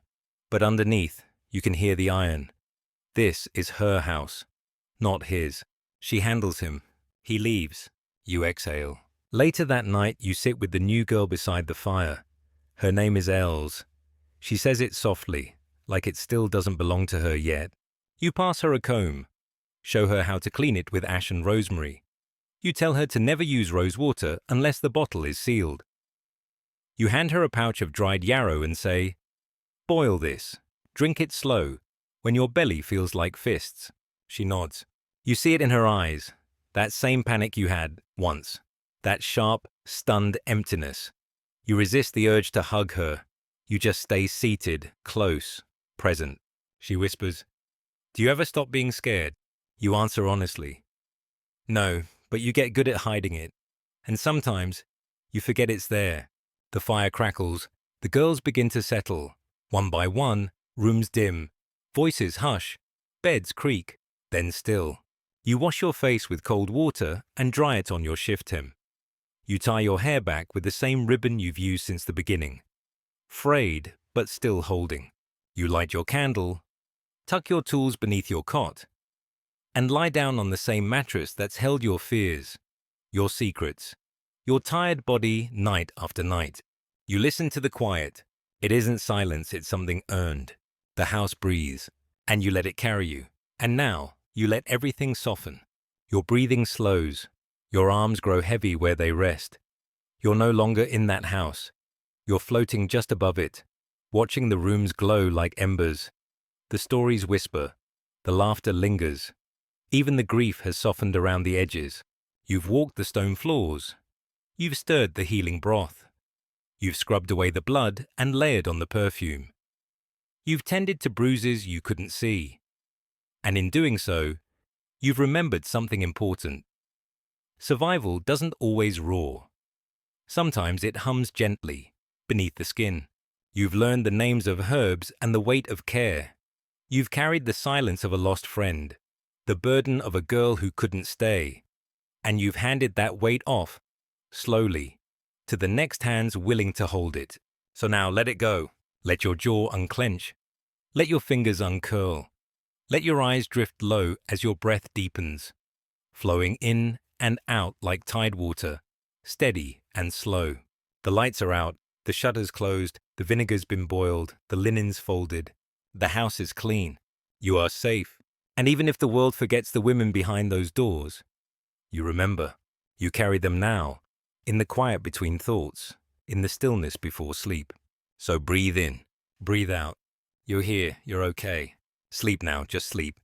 but underneath, you can hear the iron. This is her house, not his. She handles him. He leaves. You exhale. Later that night, you sit with the new girl beside the fire. Her name is Els. She says it softly, like it still doesn't belong to her yet. You pass her a comb, show her how to clean it with ash and rosemary. You tell her to never use rose water unless the bottle is sealed. You hand her a pouch of dried yarrow and say, "Boil this. Drink it slow, when your belly feels like fists." She nods. You see it in her eyes, that same panic you had once, that sharp, stunned emptiness. You resist the urge to hug her. You just stay seated, close, present. She whispers, "Do you ever stop being scared?" You answer honestly, "No, but you get good at hiding it. And sometimes, you forget it's there." The fire crackles. The girls begin to settle. One by one, rooms dim. Voices hush. Beds creak. Then still. You wash your face with cold water and dry it on your shift hem. You tie your hair back with the same ribbon you've used since the beginning. Frayed, but still holding. You light your candle, tuck your tools beneath your cot, and lie down on the same mattress that's held your fears, your secrets, your tired body night after night. You listen to the quiet. It isn't silence, it's something earned. The house breathes, and you let it carry you. And now, you let everything soften. Your breathing slows. Your arms grow heavy where they rest. You're no longer in that house. You're floating just above it, watching the rooms glow like embers. The stories whisper. The laughter lingers. Even the grief has softened around the edges. You've walked the stone floors. You've stirred the healing broth. You've scrubbed away the blood and layered on the perfume. You've tended to bruises you couldn't see. And in doing so, you've remembered something important. Survival doesn't always roar. Sometimes it hums gently, beneath the skin. You've learned the names of herbs and the weight of care. You've carried the silence of a lost friend, the burden of a girl who couldn't stay. And you've handed that weight off, slowly, to the next hands willing to hold it. So now let it go. Let your jaw unclench. Let your fingers uncurl. Let your eyes drift low as your breath deepens, flowing in and out like tide water, steady and slow. The lights are out, the shutters closed, the vinegar's been boiled, the linen's folded. The house is clean. You are safe. And even if the world forgets the women behind those doors, you remember. You carry them now, in the quiet between thoughts, in the stillness before sleep. So breathe in, breathe out. You're here, you're okay. Sleep now, just sleep.